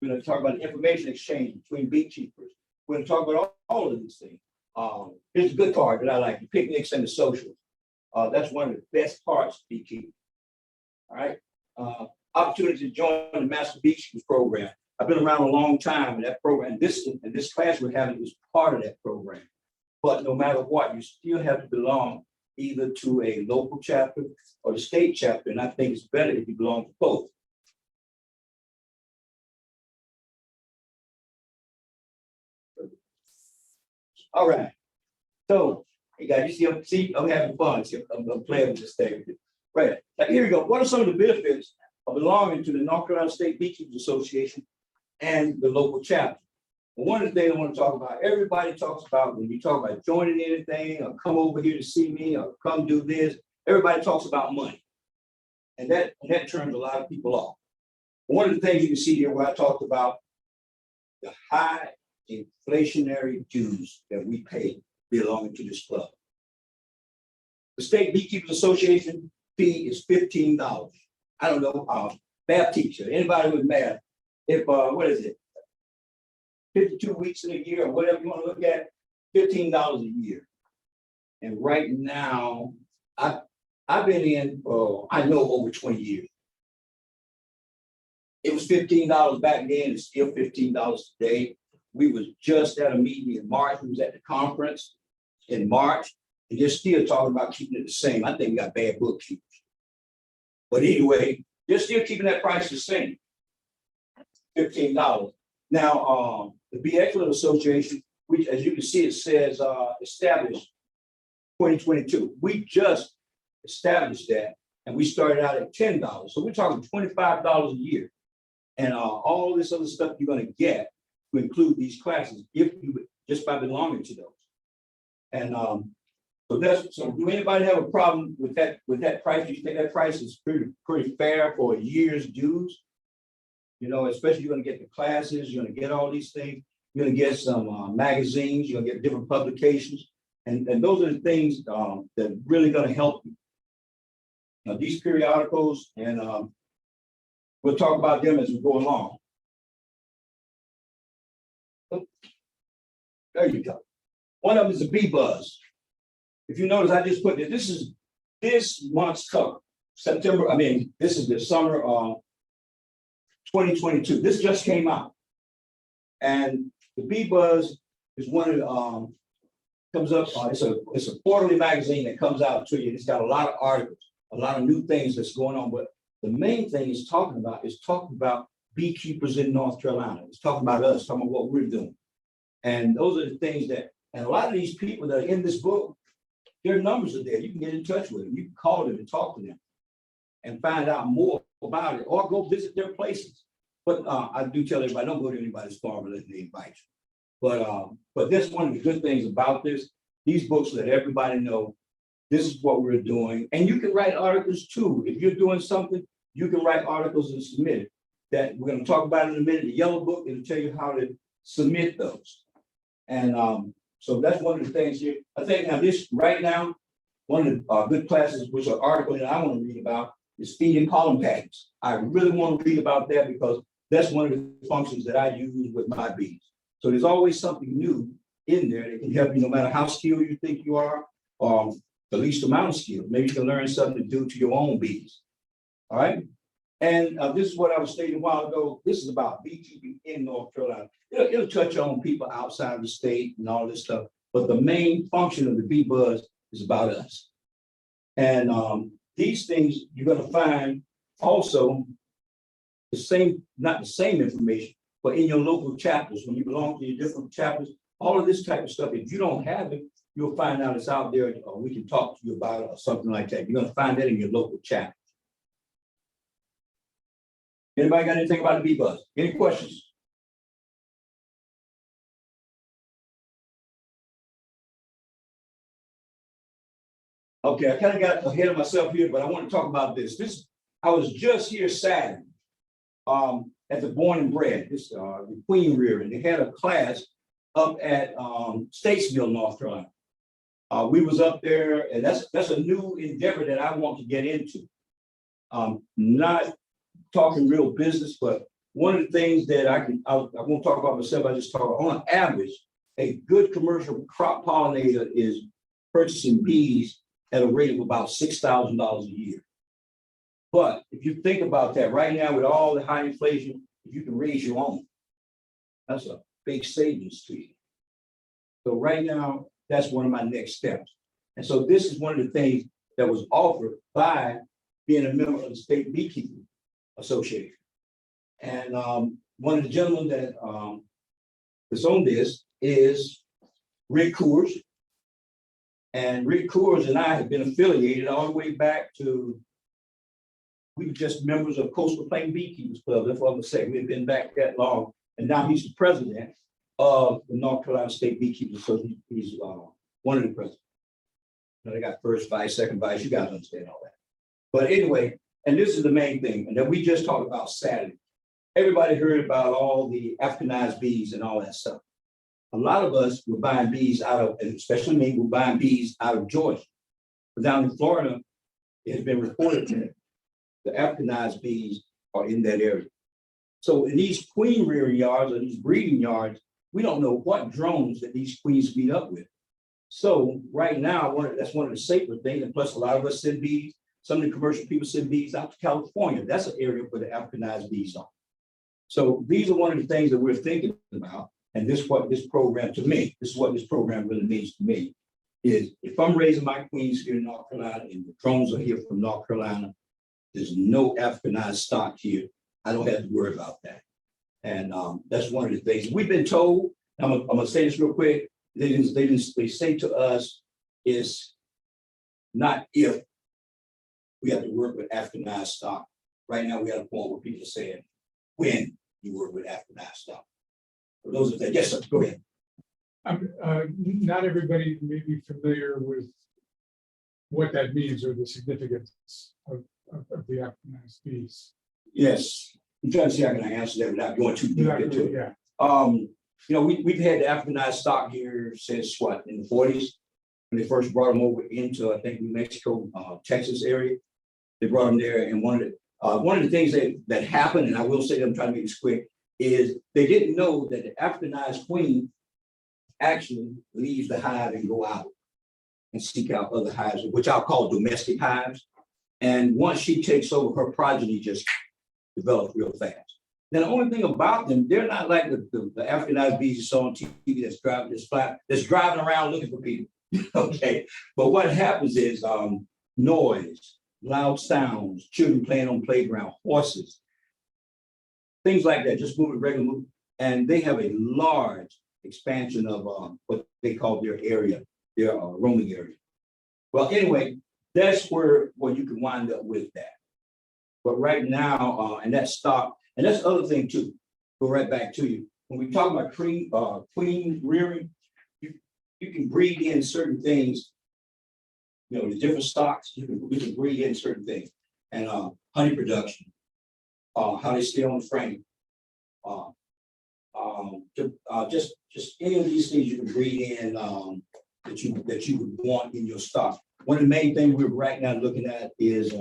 We're going to talk about the information exchange between beekeepers. We're going to talk about all of these things. Here's the good part that I like, the picnics and the socials. That's one of the best parts of beekeeping. All right. Opportunity to join the Master Beekeepers program. I've been around a long time in that program. This class we're having is part of that program. But no matter what, you still have to belong either to a local chapter or the state chapter. And I think it's better if you belong to both. All right. So, hey guys, you see, I'm having fun. See, I'm playing with this thing. Right. Now, here we go. What are some of the benefits of belonging to the North Carolina State Beekeepers Association and the local chapter? But one of the things I want to talk about, everybody talks about when you talk about joining anything or come over here to see me or come do this, everybody talks about money. And that turns a lot of people off. One of the things you can see here where I talked about the high inflationary dues that we pay belonging to this club. The State Beekeepers Association fee is $15. I don't know, math teacher, anybody with math, if, what is it? 52 weeks in a year or whatever you want to look at, $15 a year. And right now, I've been in, I know over 20 years. It was $15 back then, it's still $15 today. We was just at a meeting in March, we was at the conference in March, and they're still talking about keeping it the same. I think we got bad bookkeepers. But anyway, they're still keeping that price the same, $15. Now, the Bee Excellence Association, which as you can see, it says established 2022. We just established that, and we started out at $10. So we're talking $25 a year. And all this other stuff you're going to get to include these classes if you just by belonging to those. And so do anybody have a problem with that price? Do you think that price is pretty fair for a year's dues? You know, especially you're going to get the classes, you're going to get all these things, you're going to get some magazines, you're going to get different publications, and those are the things that really going to help you. Now, these periodicals, and we'll talk about them as we go along. There you go. One of them is a Bee Buzz. If you notice, I just put this is this month's cover. This is the summer of 2022. This just came out. And the Bee Buzz is one of the, comes up, it's a quarterly magazine that comes out to you. It's got a lot of articles, a lot of new things that's going on. But the main thing it's talking about beekeepers in North Carolina. It's talking about us, talking about what we're doing. And those are the things that, and a lot of these people that are in this book, their numbers are there. You can get in touch with them. You can call them and talk to them and find out more about it or go visit their places. But I do tell everybody, don't go to anybody's farm unless they invite you. But that's one of the good things about this. These books let everybody know this is what we're doing. And you can write articles too. If you're doing something, you can write articles and submit it. That we're going to talk about in a minute. The yellow book, it'll tell you how to submit those. And so that's one of the things here. I think now this right now, one of the good classes, which are article that I want to read about, is feeding pollen patties. I really want to read about that because that's one of the functions that I use with my bees. So there's always something new in there that can help you no matter how skilled you think you are, or the least amount of skill. Maybe you can learn something to do to your own bees. All right. And this is what I was stating a while ago. This is about beekeeping in North Carolina. It'll touch on people outside of the state and all this stuff. But the main function of the Bee Buzz is about us. And these things you're going to find also the same, not the same information, but in your local chapters, when you belong to your different chapters, all of this type of stuff, if you don't have it, you'll find out it's out there, or we can talk to you about it or something like that. You're going to find that in your local chapter. Anybody got anything about the Bee Buzz? Any questions? Okay, I kind of got ahead of myself here, but I want to talk about this. I was just here Saturday at the Born and Bred, the Queen Rear, and they had a class up at Statesville, North Carolina. We was up there, and that's a new endeavor that I want to get into. Not talking real business, but one of the things that I won't talk about myself, I just talk on average, a good commercial crop pollinator is purchasing bees at a rate of about $6,000 a year. But if you think about that right now with all the high inflation, if you can raise your own, that's a big savings to you. So right now, that's one of my next steps. And so this is one of the things that was offered by being a member of the State Beekeeping Association. And one of the gentlemen that is on this is Rick Coors. And Rick Coors and I have been affiliated all the way back to, we were just members of Coastal Plain Beekeepers Club. That's what I'm gonna say. We've been back that long. And now he's the president. of the North Carolina State Beekeepers Association. He's one of the presidents. Now, they got first vice, second vice, you guys understand all that. But anyway, and this is the main thing, and that we just talked about Saturday. Everybody heard about all the Africanized bees and all that stuff. A lot of us were buying bees out of, and especially me, were buying bees out of Georgia. But down in Florida, it has been reported that the Africanized bees are in that area. So in these queen rearing yards or these breeding yards, we don't know what drones that these queens meet up with. So right now, that's one of the safer things. And plus, a lot of us send bees. Some of the commercial people send bees out to California. That's an area where the Africanized bees are. So these are one of the things that we're thinking about. And this is what this program, to me, this is what this program really means to me, is if I'm raising my queens here in North Carolina and the drones are here from North Carolina, there's no Africanized stock here. I don't have to worry about that. And that's one of the things we've been told. I'm gonna say this real quick. They say to us, is not if we have to work with Africanized stock. Right now, we have a point where people are saying when you work with Africanized stock. For those of that, yes, sir, go ahead. Not everybody may be familiar with what that means or the significance of the Africanized bees. Yes, I'm trying to see how can I answer that without going too deep into it. Yeah. You know, we've had the Africanized stock here since what, in the 40s? When they first brought them over into, I think, New Mexico, Texas area. They brought them there, and one of the things that happened, and I will say that I'm trying to make this quick, is they didn't know that the Africanized queen actually leaves the hive and go out and seek out other hives, which I'll call domestic hives. And once she takes over, her progeny just develops real fast. Now, the only thing about them, they're not like the Africanized bees you saw on TV that's driving around looking for people. Okay, but what happens is noise, loud sounds, children playing on playground, horses, things like that, just moving regular move. And they have a large expansion of what they call their area, their roaming area. Well, anyway, that's where you can wind up with that. But right now, and that's stock, and that's the other thing too. Go right back to you. When we talk about queen rearing, you can breed in certain things. You know, the different stocks, we can breed in certain things. And honey production, how they stay on the frame. Just any of these things you can breed in that you would want in your stock. One of the main things we're right now looking at is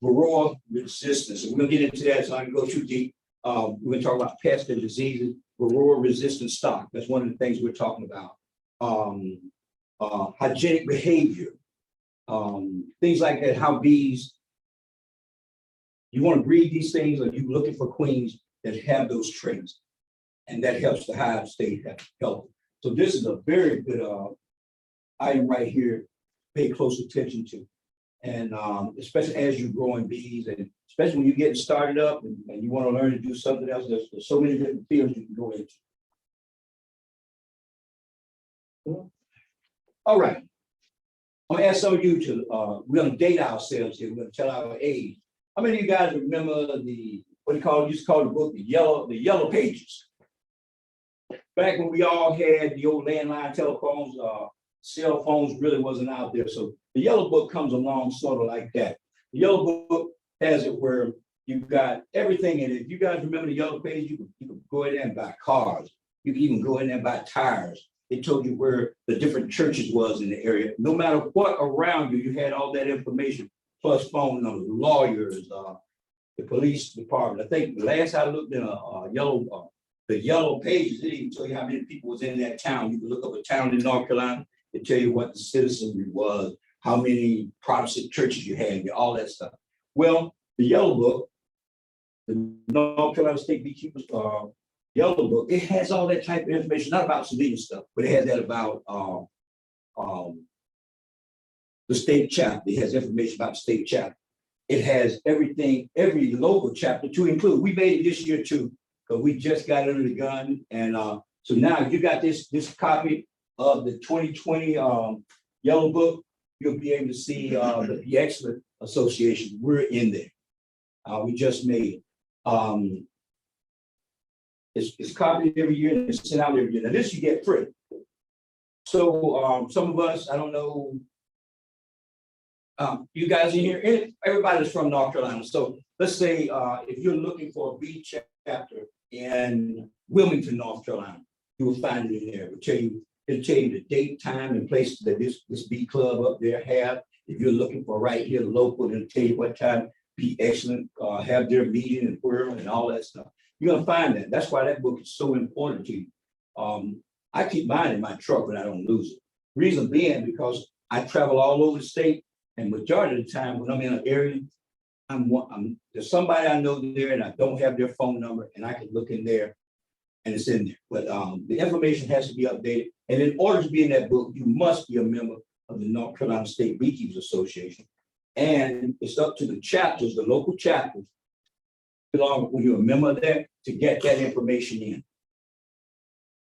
varroa resistance. And we're gonna get into that, so I can go too deep. We're gonna talk about pests and diseases, varroa resistant stock. That's one of the things we're talking about. Hygienic behavior, things like that, how bees, you want to breed these things, or you looking for queens that have those traits, and that helps the hive stay healthy. So this is a very good item right here, pay close attention to. And especially as you're growing bees, and especially when you're getting started up and you want to learn to do something else, there's so many different fields you can go into. All right. I'm gonna ask some of you to, we're gonna date ourselves here. We're gonna tell our age. How many of you guys remember what used to call the book, the Yellow Pages? Back when we all had the old landline telephones, cell phones really wasn't out there. So the Yellow Book comes along sort of like that. The Yellow Book has it where you've got everything in it. If you guys remember the Yellow Page, you can go in there and buy cars. You can even go in there and buy tires. It told you where the different churches was in the area. No matter what around you, you had all that information, plus phone numbers, lawyers, the police department. I think the last I looked in the Yellow Pages, it even tell you how many people was in that town. You can look up a town in North Carolina, it tell you what the citizenry was, how many Protestant churches you had, all that stuff. Well, the Yellow Book, the North Carolina State Beekeepers Yellow Book, it has all that type of information, not about civilian stuff, but it has that about the state chapter. It has information about the state chapter. It has everything, every local chapter to include. We made it this year too, because we just got under the gun. And so now if you got this copy of the 2020 Yellow Book, you'll be able to see the Bee Excellence Association. We're in there. We just made it. It's copied every year and it's sent out every year. Now this you get free. So some of us, I don't know. You guys in here, everybody's from North Carolina. So let's say if you're looking for a B chapter in Wilmington, North Carolina, you will find it in there. It'll tell you the date, time, and place that this B club up there have. If you're looking for right here local, it'll tell you what time Be Excellent have their meeting and where and all that stuff. You're gonna find that. That's why that book is so important to you. I keep mine in my truck, but I don't lose it. Reason being because I travel all over the state, and majority of the time when I'm in an area, there's somebody I know there, and I don't have their phone number, and I can look in there, and it's in there. But the information has to be updated, and in order to be in that book, you must be a member of the North Carolina State Beekeepers Association, and it's up to the chapters, the local chapters, when you're a member of that, to get that information in.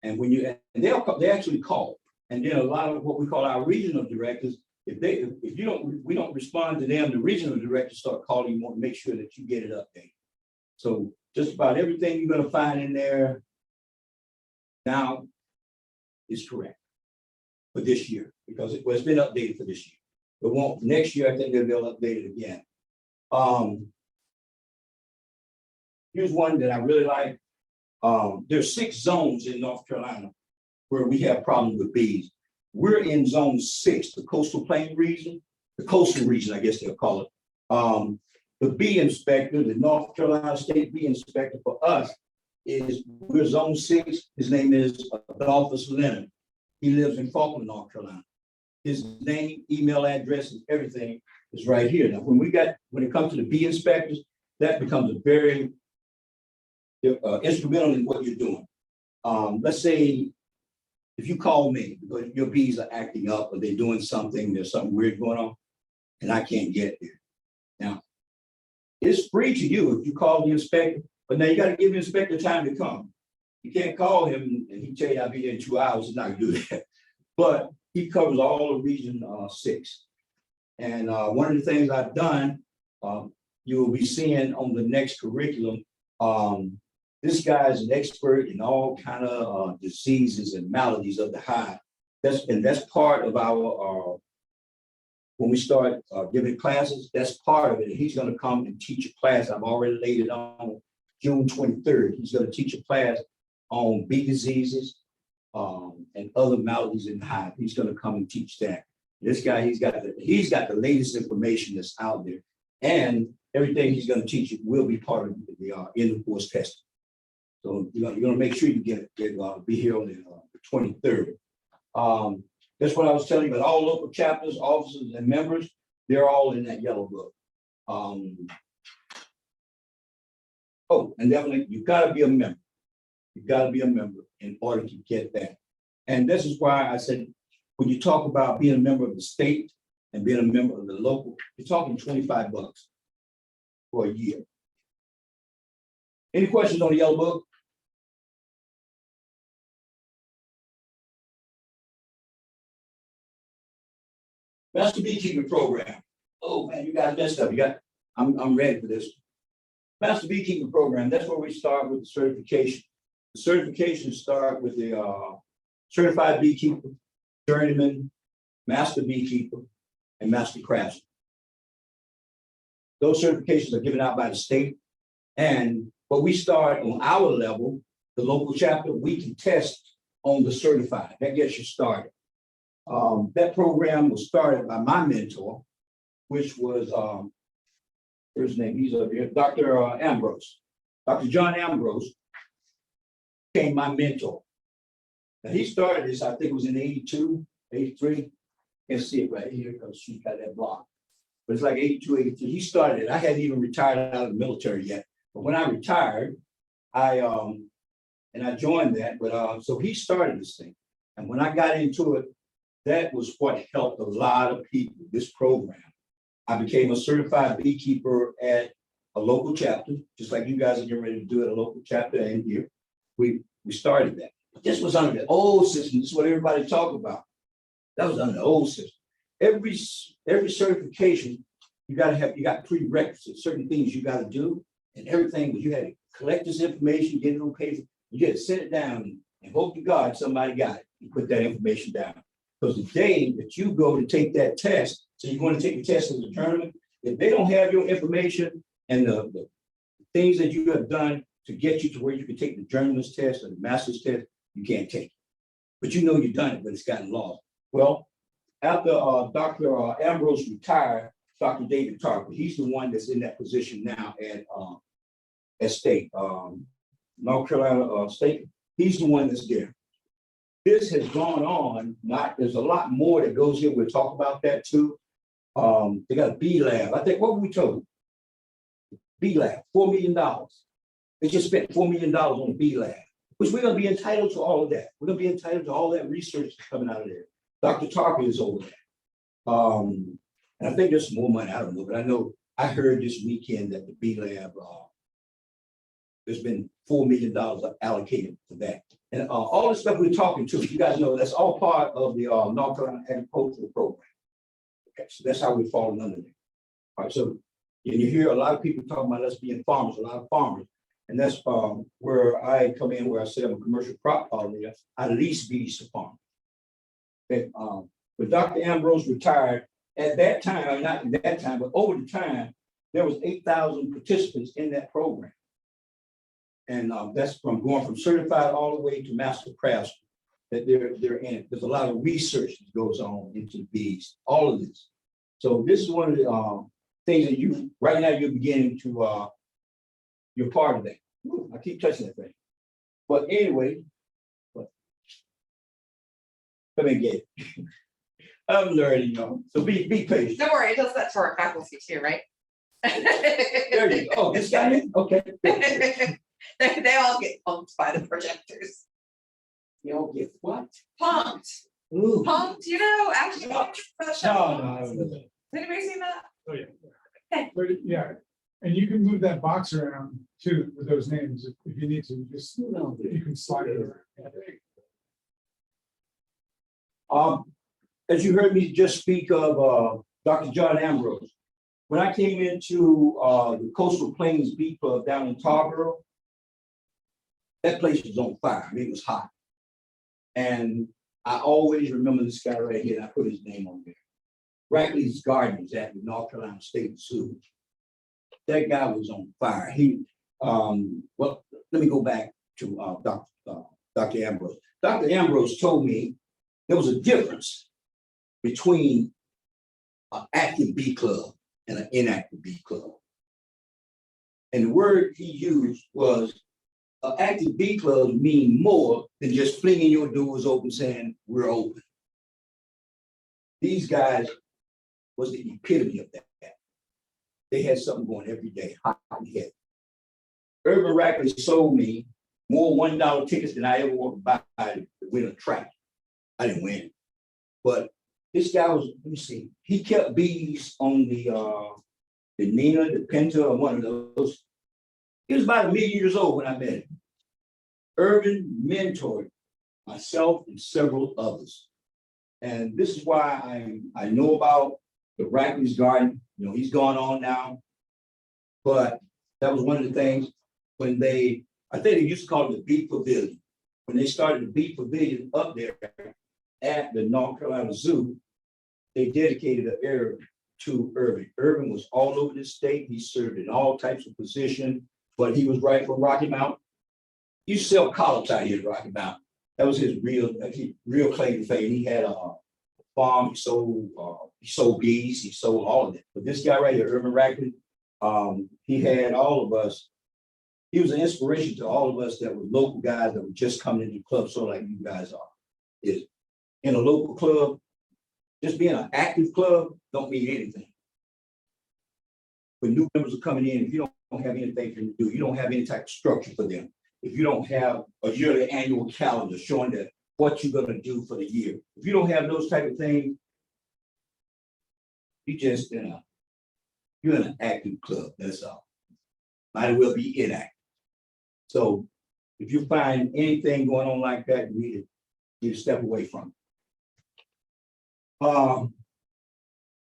And when they actually call, and then a lot of what we call our regional directors, if we don't respond to them, the regional directors start calling you more to make sure that you get it updated. So just about everything you're gonna find in there now is correct for this year, because it's been updated for this year. But won't next year, I think they'll update it again. Here's one that I really like. There's 6 zones in North Carolina where we have problems with bees. We're in zone 6, the coastal plain region, the coastal region, I guess they'll call it. The bee inspector, the North Carolina State Bee Inspector for us we're zone 6. His name is Adolphus Leonard. He lives in Faulkland, North Carolina. His name, email address, and everything is right here. Now, when it comes to the bee inspectors, that becomes a very instrumental in what you're doing. Let's say if you call me because your bees are acting up or they're doing something, there's something weird going on, and I can't get there. Now, it's free to you if you call the inspector, but now you got to give the inspector time to come. You can't call him and he tell you I'll be there in 2 hours. He's not gonna do that. But he covers all of region 6. And one of the things I've done, you will be seeing on the next curriculum, this guy is an expert in all kind of diseases and maladies of the hive. That's part of our, when we start giving classes, that's part of it. And he's gonna come and teach a class. I've already laid it on June 23rd. He's gonna teach a class on bee diseases and other maladies in the hive. He's gonna come and teach that. This guy, he's got the latest information that's out there. And everything he's gonna teach you will be part of the end of course testing. So you're gonna make sure you be here on the 23rd. That's what I was telling you about. All local chapters, officers, and members, they're all in that yellow book. And definitely, you've got to be a member. You've got to be a member in order to get that. And this is why I said, when you talk about being a member of the state and being a member of the local, you're talking $25 for a year. Any questions on the yellow book? Master Beekeeping Program. Oh man, you guys messed up. I'm ready for this. Master Beekeeping Program, that's where we start with the certification. The certifications start with the certified beekeeper, journeyman, master beekeeper, and master craftsman. Those certifications are given out by the state. But we start on our level, the local chapter, we can test on the certified. That gets you started. That program was started by my mentor, which was, where's his name? He's up here, Dr. Ambrose. Dr. John Ambrose became my mentor. Now he started this, I think it was in 82, 83. Can't see it right here because she's got that block. But it's like 82, 83. He started it. I hadn't even retired out of the military yet. But when I retired, I joined that. But so he started this thing. And when I got into it, that was what helped a lot of people, this program. I became a certified beekeeper at a local chapter, just like you guys are getting ready to do at a local chapter in here. We started that. But this was under the old system. This is what everybody talked about. That was under the old system. Every certification, you got prerequisites, certain things you got to do, and everything, but you had to collect this information, get it on paper, You just sit it down and hope to God somebody got it and put that information down. Because the day that you go to take that test, so you're going to take the test as a tournament, if they don't have your information and the things that you have done to get you to where you can take the journalist test or the master's test, you can't take it. But you know you've done it, but it's gotten lost. Well, after Dr. Ambrose retired, Dr. David Tarver, he's the one that's in that position now at State, North Carolina State. He's the one that's there. This has gone on, there's a lot more that goes here. We'll talk about that too. They got a B Lab. I think, what were we told? B Lab, $4 million. They just spent $4 million on B Lab, which we're going to be entitled to all of that. We're going to be entitled to all that research coming out of there. Dr. Tarver is over there. And I think there's more money, I don't know, but I know I heard this weekend that the B Lab, there's been $4 million allocated for that. And all the stuff we're talking to, you guys know that's all part of the North Carolina Agricultural Program. Okay, so that's how we're falling under there. All right, so and you hear a lot of people talking about us being farmers, a lot of farmers. And that's where I come in, where I say I'm a commercial crop pollinator. I lease bees to farm. Okay, but Dr. Ambrose retired at that time, not at that time, but over the time, there was 8,000 participants in that program. And that's from going from certified all the way to master crafts that they're in it. There's a lot of research that goes on into bees, all of this. So this is one of the things that you, right now you're beginning to, you're part of that. Ooh, I keep touching that thing. But anyway, let me get it. I'm learning, so be patient. Don't worry, it does that to our faculty too, right? There you go. Oh, this guy is? Okay. They all get pumped by the projectors. You all get what? Pumped. Ooh. Pumped, actually for the show. No. Has anybody seen that? Oh, yeah. But yeah, and you can move that box around too with those names if you need to. You can slide it around. As you heard me just speak of Dr. John Ambrose, when I came into the Coastal Plains Bee Club down in Tarboro, that place was on fire. I mean, it was hot. And I always remember this guy right here, and I put his name on there. Rackley's Gardens at the North Carolina State Zoo. That guy was on fire. Well, let me go back to Dr. Ambrose. Dr. Ambrose told me there was a difference between an active bee club and an inactive bee club. And the word he used was an active bee club mean more than just flinging your doors open saying, we're open. These guys was the epitome of that. They had something going every day, hot and heavy. Urban Rackley sold me more $1 tickets than I ever walked by to win a track. I didn't win. But this guy was, let me see, he kept bees on the Nina, the Penta, or one of those. He was about 1 million years old when I met him. Urban mentored myself and several others. And this is why I know about the Rackley's Garden. He's gone on now. But that was one of the things when I think they used to call it the Bee Pavilion. When they started the Bee Pavilion up there at the North Carolina Zoo, they dedicated an area to Irving. Irving was all over the state. He served in all types of positions, but he was right from Rocky Mountain. He used to sell collards out here at Rocky Mountain. That was his real claim to fame. He had a farm. He sold bees. He sold all of it. But this guy right here, Urban Rackley, he had all of us. He was an inspiration to all of us that were local guys that were just coming into the club, so like you guys are. Is in a local club, just being an active club don't mean anything. When new members are coming in, if you don't have anything for them to do, you don't have any type of structure for them. If you don't have a yearly annual calendar showing that what you're gonna do for the year. If you don't have those type of things, you're in an active club, that's all. Might as well be inactive. So if you find anything going on like that, you need to step away from it.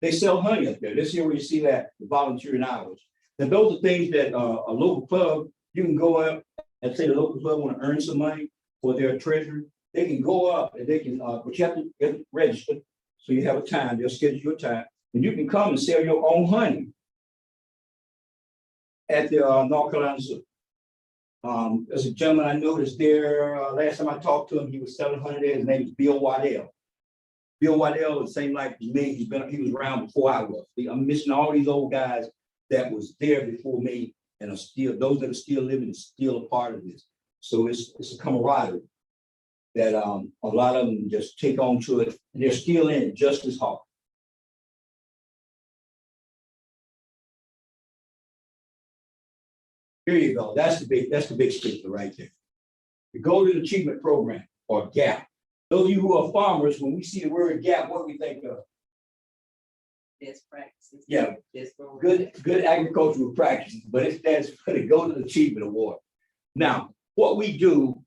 They sell honey up there. This year where you see that, the volunteering hours. And those are things that a local club, you can go up and say the local club want to earn some money for their treasurer, they can go up and they can, but you have to get registered. So you have a time, they'll schedule your time, and you can come and sell your own honey at the North Carolina Zoo. There's a gentleman I noticed there, last time I talked to him, he was selling honey there. His name is Bill Waddell. Bill Waddell is the same like me. He was around before I was. I'm missing all these old guys that was there before me and are still, those that are still living is still a part of this. So it's a camaraderie that a lot of them just take on to it, and they're still in it just as hard. Here you go. That's the big sticker right there. The Golden Achievement Program, or GAP. Those of you who are farmers, when we see the word GAP, what do we think of? Best practices. Yeah, Best program. good agricultural practices, but it stands for the Golden Achievement Award. Now, what we do,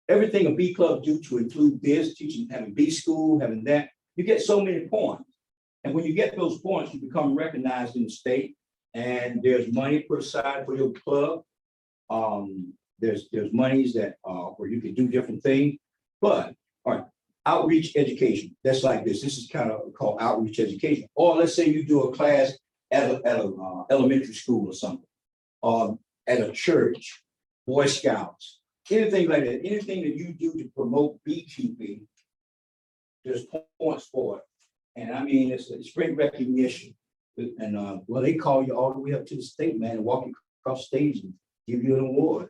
everything a bee club do to include this, teaching, having bee school, having that, you get so many points. And when you get those points, you become recognized in the state, and there's money put aside for your club. There's monies that where you can do different things, but all right, outreach education. That's like this. This is kind of called outreach education. Or let's say you do a class at a elementary school or something, at a church, Boy Scouts, anything like that. Anything that you do to promote beekeeping, there's points for it. And I mean, it's great recognition. And well, they call you all the way up to the state, man, and walk you across stage and give you an award.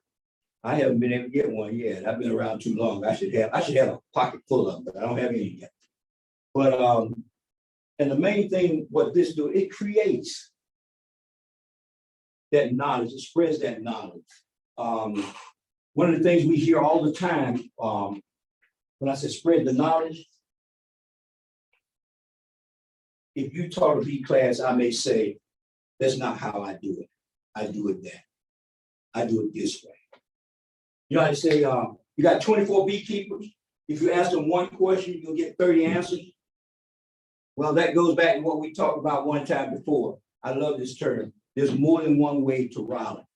I haven't been able to get one yet. I've been around too long. I should have a pocket full of them, but I don't have any yet. But and the main thing, what this do, it creates that knowledge, it spreads that knowledge. One of the things we hear all the time, when I say spread the knowledge, if you taught a bee class, I may say, that's not how I do it. I do it that. I do it this way. You know how to say, you got 24 beekeepers. If you ask them one question, you'll get 30 answers. Well, that goes back to what we talked about one time before. I love this term. There's more than one way to Raleigh.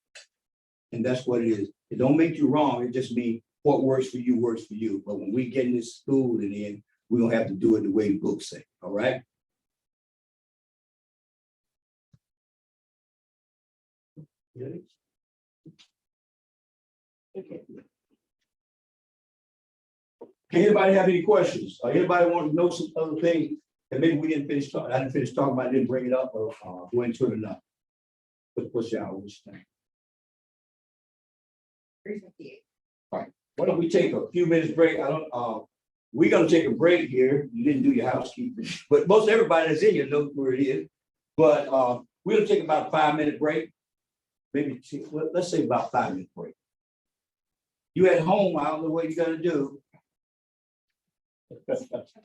And that's what it is. It don't make you wrong. It just means what works for you works for you. But when we get in this school and in, we don't have to do it the way the books say. All right. Really? Okay. Anybody have any questions? Or anybody want to know some other things that maybe we didn't finish talking? I didn't finish talking about, I didn't bring it up or go into it enough. What's y'all think? All right, why don't we take a few minutes break? We're gonna take a break here. You didn't do your housekeeping, but most everybody that's in here knows where it is. But we're gonna take about a 5-minute break. Maybe let's say about 5-minute break. You at home, I don't know what you're gonna do.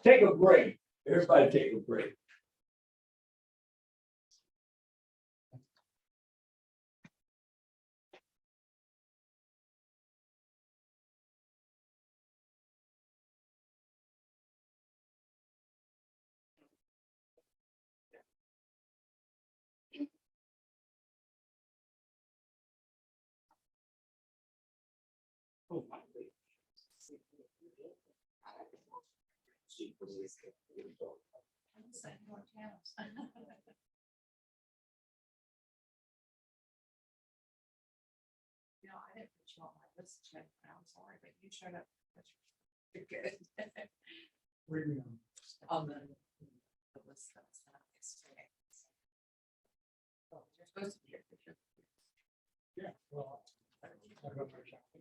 Take a break. Everybody take a break. Oh my goodness. You know, I didn't put you on my list, Jeff. I'm sorry, but you showed up. You're good. On the list that's not yesterday. Oh, you're supposed to be here. Yeah, well.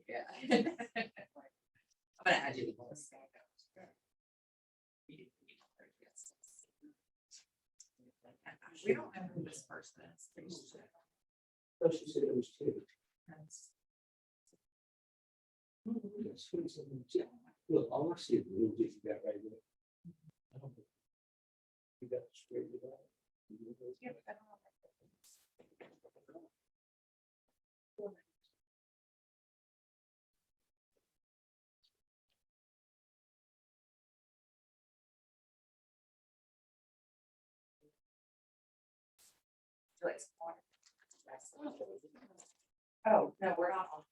Yeah. I'm gonna add you to the list. We don't know who this person is. She said it was two. Look, all I see is the little bit you got right there. You got to straighten it out. Yeah, but I don't know. Oh, no, we're not on.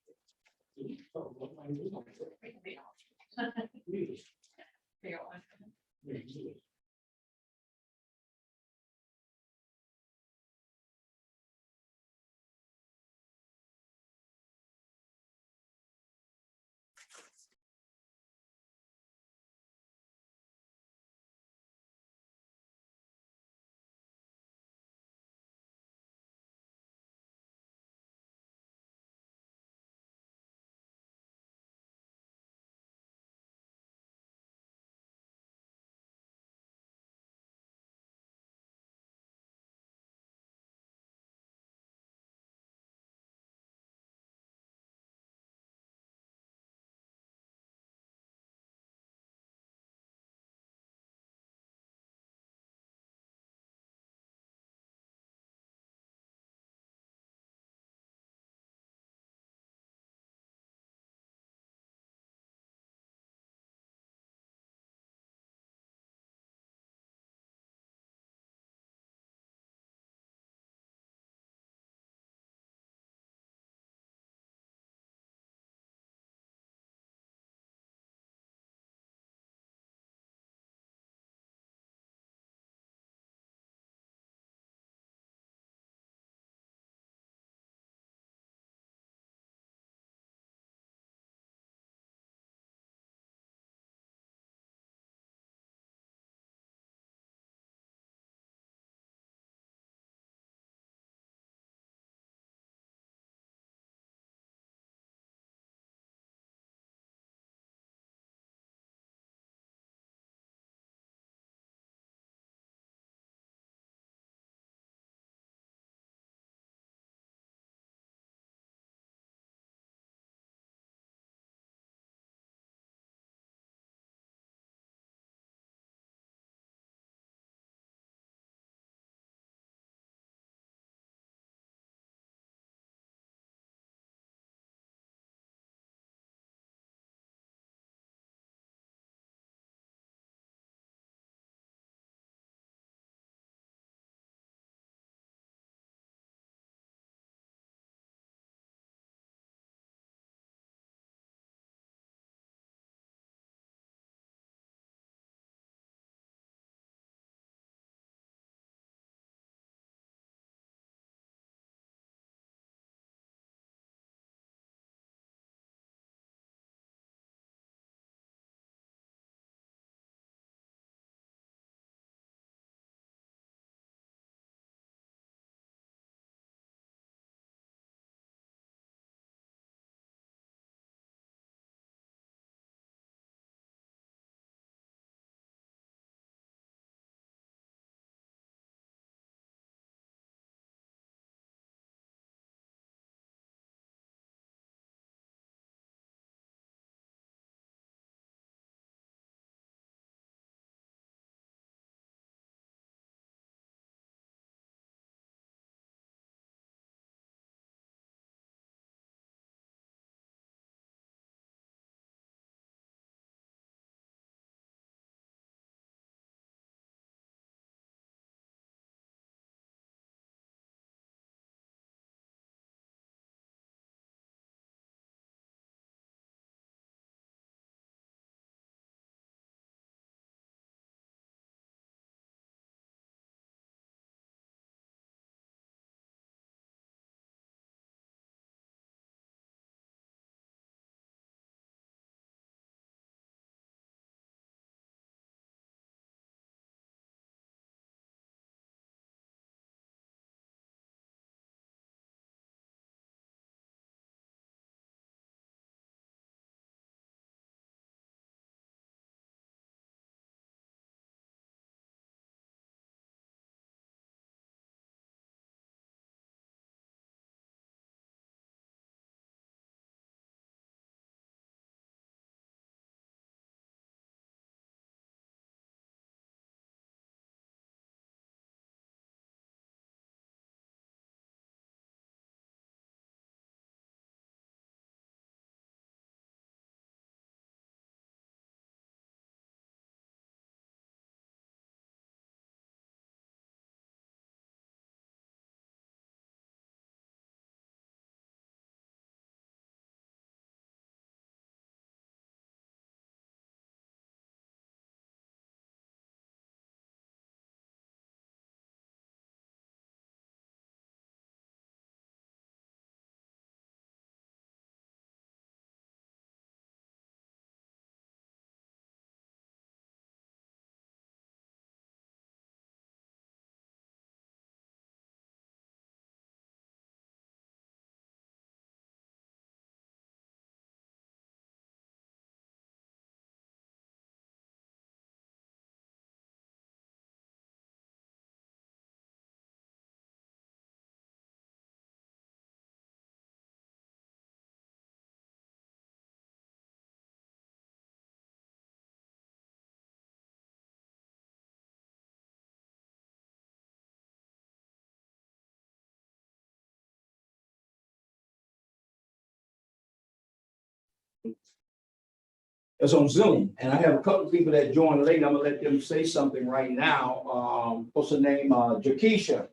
It's on Zoom, and I have a couple of people that joined late. I'm gonna let them say something right now. What's her name? Jakisha.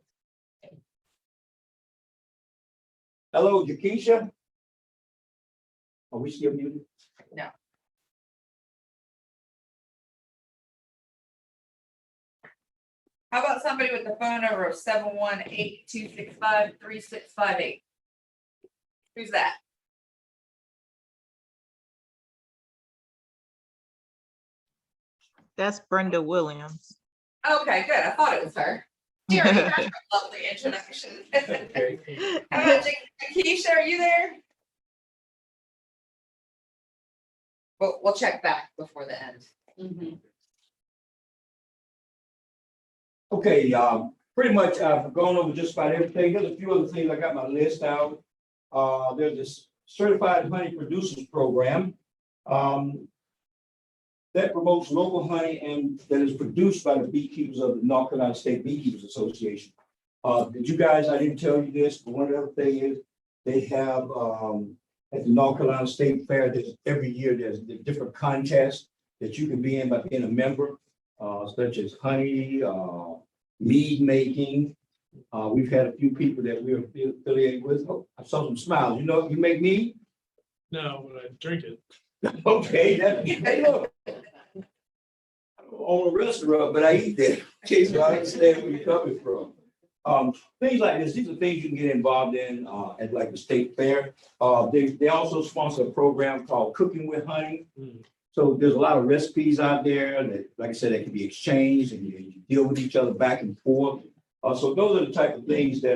Hello, Jakisha. Are we still muted? No. How about somebody with the phone number of 718-265-3658? Who's that? That's Brenda Williams. Okay, good. I thought it was her. She already had her lovely introduction. Okay. Keisha, are you there? We'll check back before the end. Okay, pretty much I've gone over just about everything. There's a few other things. I got my list out. There's this Certified Honey Producers Program. That promotes local honey and that is produced by the beekeepers of the North Carolina State Beekeepers Association. Did you guys, I didn't tell you this, but one of the other things is they have at the North Carolina State Fair, every year there's different contests that you can be in by being a member, such as honey, mead making. We've had a few people that we're affiliated with. Oh, I saw some smiles. You know, you make mead? No, but I drink it. Okay, hey, look. I don't own a restaurant, but I eat there. Okay, so I understand where you're coming from. Things like this, these are things you can get involved in at like the state fair. They also sponsor a program called Cooking with Honey. So there's a lot of recipes out there that, like I said, that can be exchanged and you deal with each other back and forth. So those are the type of things that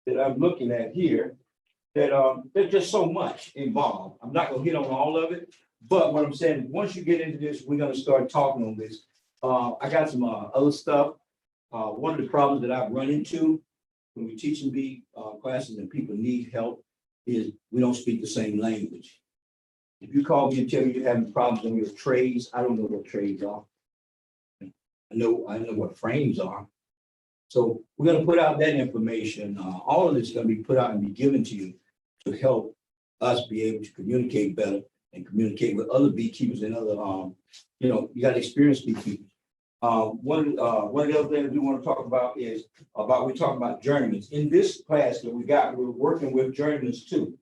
that I'm looking at here. That there's just so much involved. I'm not gonna hit on all of it, but what I'm saying, once you get into this, we're gonna start talking on this. I got some other stuff. One of the problems that I've run into when we're teaching bee classes and people need help is we don't speak the same language. If you call me and tell me you're having problems on your trays, I don't know what trays are. I know what frames are. So we're gonna put out that information. All of this is gonna be put out and be given to you to help us be able to communicate better and communicate with other beekeepers and other, you got experienced beekeepers. One of the other things we want to talk about is we're talking about journeymen. In this class that we're working with journeymen too.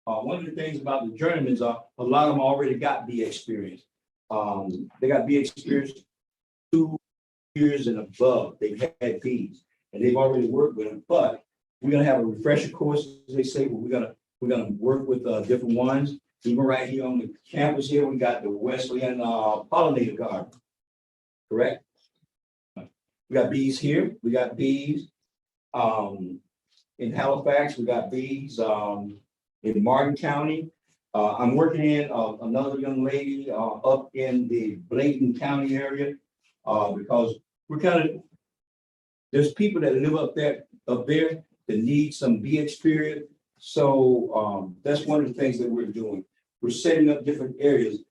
One of the things about the journeymen are a lot of them already got bee experience. They got bee experience 2 years and above. They've had bees and they've already worked with them, but we're gonna have a refresher course, as they say, where we're gonna work with different ones. Even right here on the campus here, we got the Wesleyan pollinator garden. Correct? We got bees here, we got bees in Halifax, we got bees in Martin County. I'm working in another young lady up in the Bladen County area because there's people that live up there that need some bee experience. So that's one of the things that we're doing. We're setting up different areas.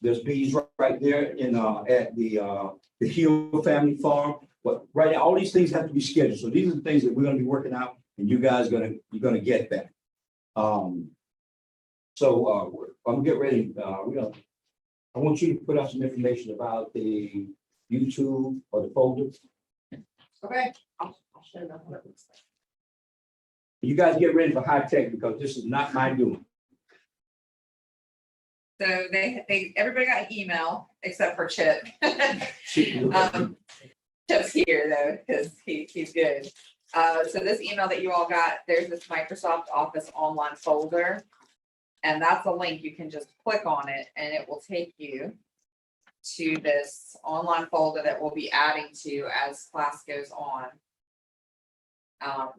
There's bees right there in at the Hill Family Farm. But right now, all these things have to be scheduled. So these are the things that we're going to be working out, and you guys you're gonna get that. So I'm gonna get ready. I want you to put out some information about the YouTube or the folder. Okay. I'll show them what it looks like. You guys get ready for high tech because this is not my doing. So everybody got an email except for Chip. Chip's here though, because he's good. So this email that you all got, there's this Microsoft Office online folder. And that's a link. You can just click on it and it will take you to this online folder that we'll be adding to as class goes on.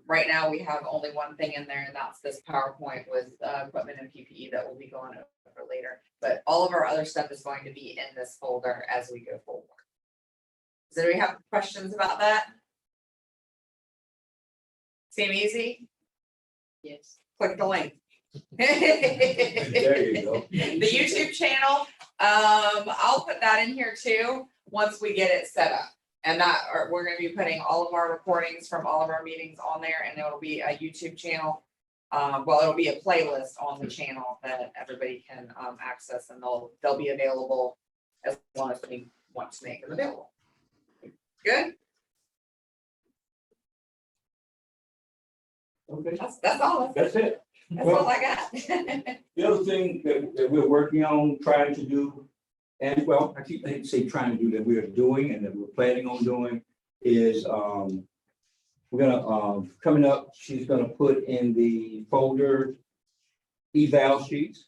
Right now we have only one thing in there, and that's this PowerPoint with equipment and PPE that we'll be going over later. But all of our other stuff is going to be in this folder as we go forward. Does anybody have questions about that? Seem easy? Yes. Click the link. There you go. The YouTube channel, I'll put that in here too, once we get it set up. And we're gonna be putting all of our recordings from all of our meetings on there, and it'll be a YouTube channel. Well, it'll be a playlist on the channel that everybody can access, and they'll be available as long as we want to make them available. Good. Okay, That's all. that's it. That's Well, all I got. The other thing that we're working on, trying to do, and well, I hate to say trying to do, that we are doing and that we're planning on doing is, we're gonna, coming up, she's gonna put in the folder eval sheets.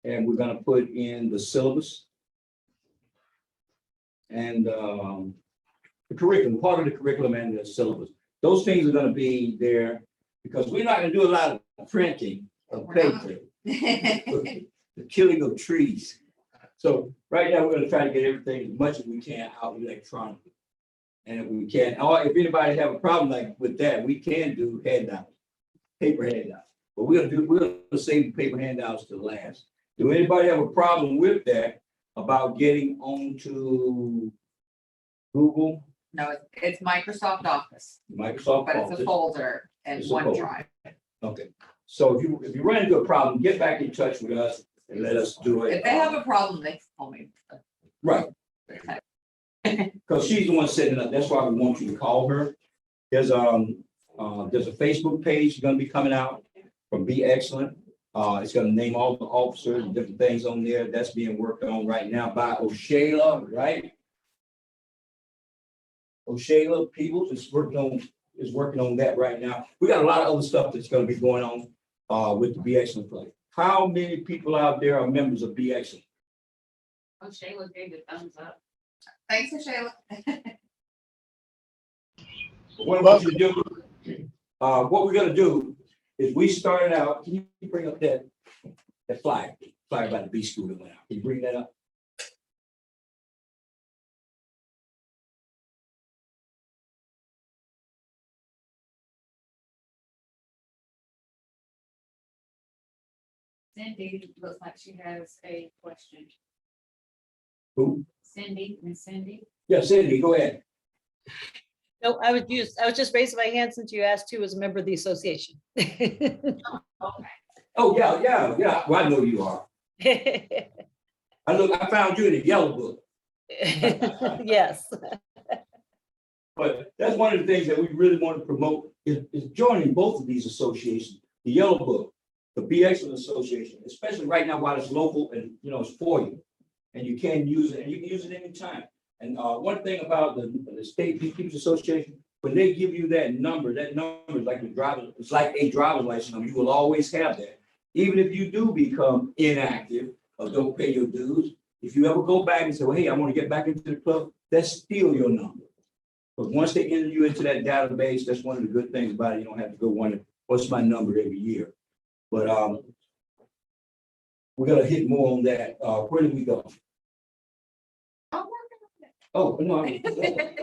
And we're gonna put in the syllabus. And, the curriculum, part of the curriculum and the syllabus. Those things are gonna be there because we're not gonna do a lot of printing of paper, the killing of trees. So right now, we're gonna try to get everything as much as we can out electronically. And if we can, or if anybody have a problem like with that, we can do handouts, paper handouts. But we're gonna save the paper handouts to last. Do anybody have a problem with that about getting onto Google, No, it's Microsoft Office, Microsoft but it's a Office? folder and It's a folder. OneDrive. Okay, so if you run into a problem, get back in touch with us and let us do it. If they have a problem, they call me. Right. Because she's the one setting it up. That's why we want you to call her. There's a Facebook page gonna be coming out from Be Excellent. It's gonna name all the officers and different things on there. That's being worked on right now by O'Shayla, right? O'Shayla Peoples is working on that right now. We got a lot of other stuff that's gonna be going on with the Be Excellent Club. How many people out there are members of Be Excellent? Oh, Shayla gave the thumbs up. Thanks, Shayla. What I want you to do, what we're gonna do is we started out, can you bring up that flyer by the B school that went out? Can you bring that up? Cindy looks like she has a question. Who? Cindy, Miss Cindy. Yeah, Cindy, go ahead. No, I was just raising my hand since you asked who was a member of the association. Okay. Oh, yeah. Well, I know you are. I found you in the yellow book. Yes. But that's one of the things that we really want to promote is joining both of these associations, the Yellow Book, the Be Excellent Association, especially right now while it's local and, it's for you. And you can use it, and you can use it anytime. And one thing about the State Beekeepers Association, when they give you that number is like it's like a driver's license number. You will always have that. Even if you do become inactive or don't pay your dues, if you ever go back and say, well, hey, I want to get back into the club, that's still your number. But once they enter you into that database, that's one of the good things about it. You don't have to go wonder, what's my number every year? But we're gonna hit more on that. Where did we go? Oh, no, I'm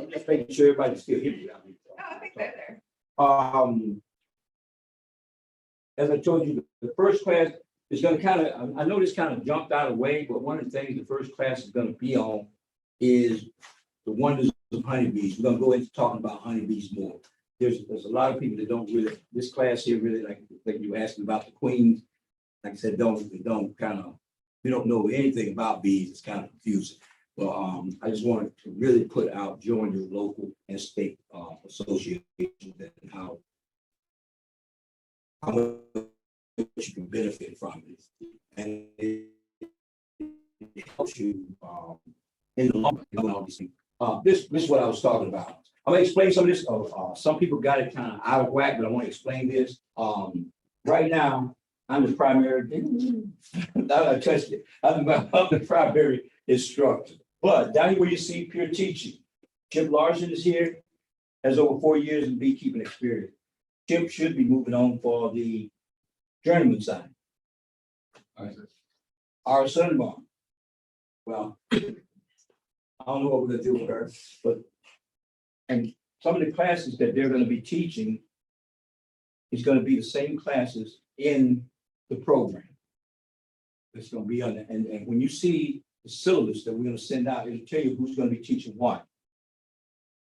just making sure everybody's still here. I think they're there. As I told you, the first class is gonna I know this kind of jumped out of the way, but one of the things the first class is gonna be on is the wonders of honeybees. We're gonna go into talking about honeybees more. There's a lot of people that don't really, this class here really, like you asked me about the queens. Like I said, we don't know anything about bees. It's kind of confusing. But I just wanted to really put out, join your local and state associations and how much you can benefit from it. And it helps you in the long run, all these things. This is what I was talking about. I'm gonna explain some of this. Some people got it kind of out of whack, but I want to explain this. Right now, I'm the primary. I touched it. I'm the primary instructor. But down here where you see peer teaching, Chip Larson is here, has over 4 years in beekeeping experience. Chip should be moving on for the journeyman side. Our son-in-law. Well, I don't know what we're gonna do with her, but and some of the classes that they're gonna be teaching is gonna be the same classes in the program. It's gonna be on, and when you see the syllabus that we're gonna send out, it'll tell you who's gonna be teaching what.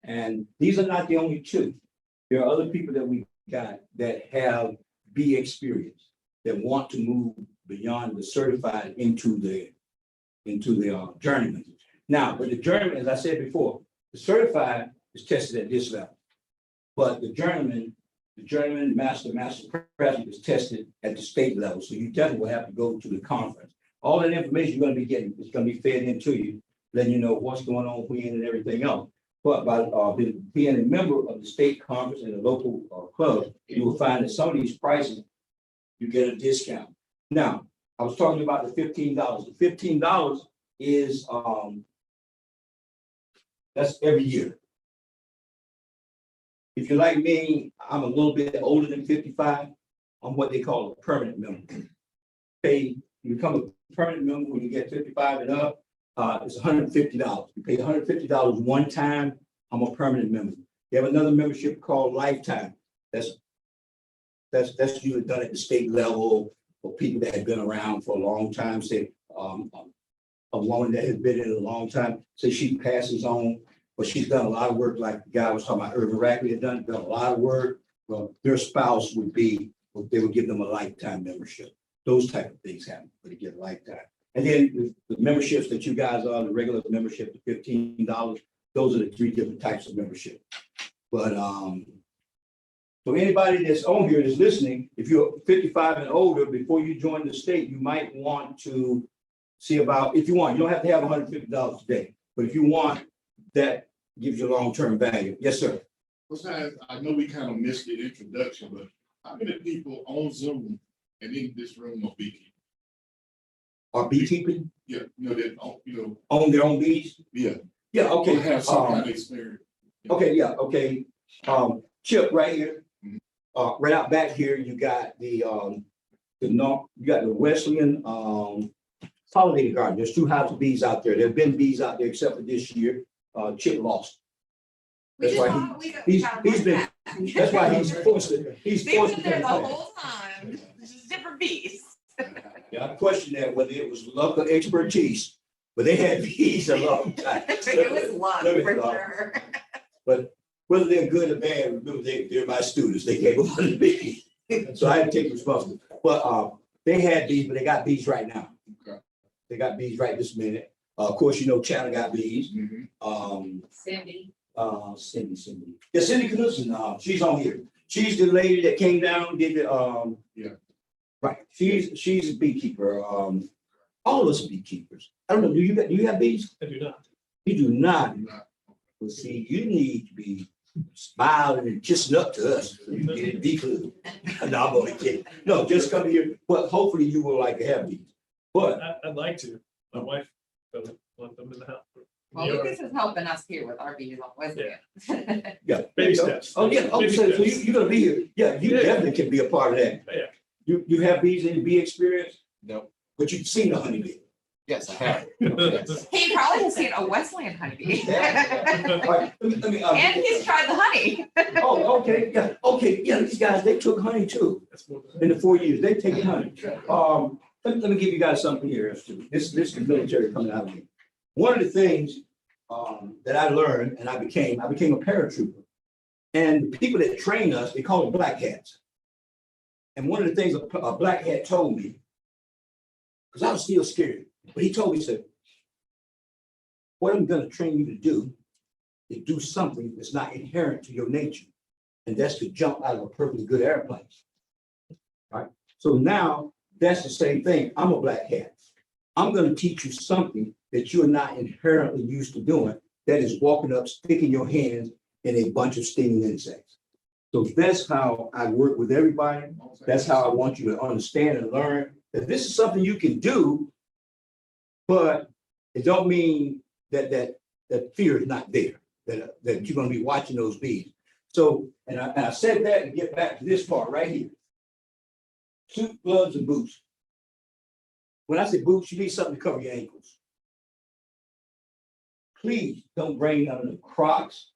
And these are not the only two. There are other people that we got that have bee experience, that want to move beyond the certified into the journeyman. Now, but the journeyman, as I said before, the certified is tested at this level. But the journeyman, master president is tested at the state level. So you definitely will have to go to the conference. All that information you're going to be getting is going to be fed into you, letting you know what's going on, when, and everything else. But by being a member of the state conference and the local club, you will find that some of these prices, you get a discount. Now, I was talking about the $15. The $15 is that's every year. If you're like me, I'm a little bit older than 55. I'm what they call a permanent member. You become a permanent member when you get 55 and up. It's $150. You pay $150 one time. I'm a permanent member. You have another membership called Lifetime. That's usually done at the state level for people that have been around for a long time. Say a woman that has been in a long time, say she passes on, but she's done a lot of work, like the guy I was talking about, Irvin Rackley had done a lot of work. Well, their spouse would be, they would give them a lifetime membership. Those type of things happen, but they get a lifetime. And then the memberships that you guys are, the regular membership, the $15, those are the 3 different types of membership. But so anybody that's on here that's listening, if you're 55 and older, before you join the state, you might want to see about, if you want, you don't have to have $150 a day, but if you want, that gives you long-term value. Yes, sir. I know we kind of missed the introduction, but how many people on Zoom and in this room are beekeeping? Are beekeeping? Yeah, that own their own bees? Yeah. Yeah, okay. Or have some kind of experience. Okay, yeah, okay. Chip right here. Right out back here, you got the Wesleyan pollinator garden. There's 2 hives of bees out there. There have been bees out there except for this year. Chip lost. That's why he's been. That's why he's forced to. He's forced to. There the whole time, just different bees. Yeah, I question that whether it was luck or expertise, but they had bees a long time. It was luck for sure. But whether they're good or bad, remember they're my students. They gave them to me, so I had to take responsibility. But they had bees, but they got bees right now. Okay. They got bees right this minute. Of course, you know Chandler got bees. Cindy. Cindy. Yeah, Cindy Knudsen, she's on here. She's the lady that came down, did the yeah. Right. She's a beekeeper. All of us are beekeepers. I don't know. Do you have bees? I do not. You do not. Well, see, you need to be smiling and kissing up to us so you get in bee club. No, I'm only kidding. No, just come here. But hopefully you will like to have bees. But I'd like to. My wife doesn't want them in the house. Well, Lucas is helping us here with our bees on Wednesday. yeah, Baby steps. Oh yeah. Okay, so you're gonna be here. Yeah, you definitely can be a part of that. Yeah. You have bees in your bee experience? No. But you've seen a honeybee. Yes, I have. He probably has seen a Wesleyan honeybee. All right, let me, And he's tried the honey. Oh, okay, yeah, okay, yeah, these guys, they took honey too. In the 4 years, they take honey. Let me give you guys something here. This is military coming out of me. One of the things that I learned, and I became a paratrooper. And the people that train us, they call it black hats. And one of the things a black hat told me, because I was still scared, but he told me, he said, what I'm going to train you to do is do something that's not inherent to your nature. And that's to jump out of a perfectly good airplane. Right? So now that's the same thing. I'm a black hat. I'm going to teach you something that you're not inherently used to doing. That is walking up, sticking your hands in a bunch of stinging insects. So that's how I work with everybody. That's how I want you to understand and learn that this is something you can do, but it don't mean that fear is not there, that you're going to be watching those bees. So, and I said that to get back to this part right here. Suit, gloves, and boots. When I say boots, you need something to cover your ankles. Please don't bring none of the Crocs,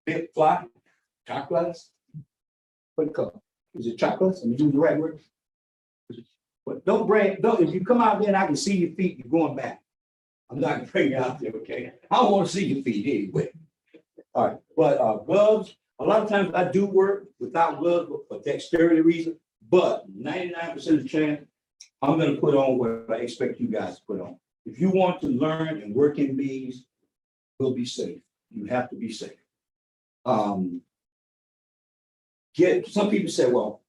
flip-flop, chocolates. What do you call it? Is it chocolates? Am I using the right word? But if you come out there and I can see your feet, you're going back. I'm not gonna bring you out there, okay? I don't want to see your feet anyway. All right, but gloves, A lot of times I do work without gloves for dexterity reason, but 99% of the chance, I'm gonna put on what I expect you guys to put on. If you want to learn and work in bees, we'll be safe. You have to be safe. Some people say, well,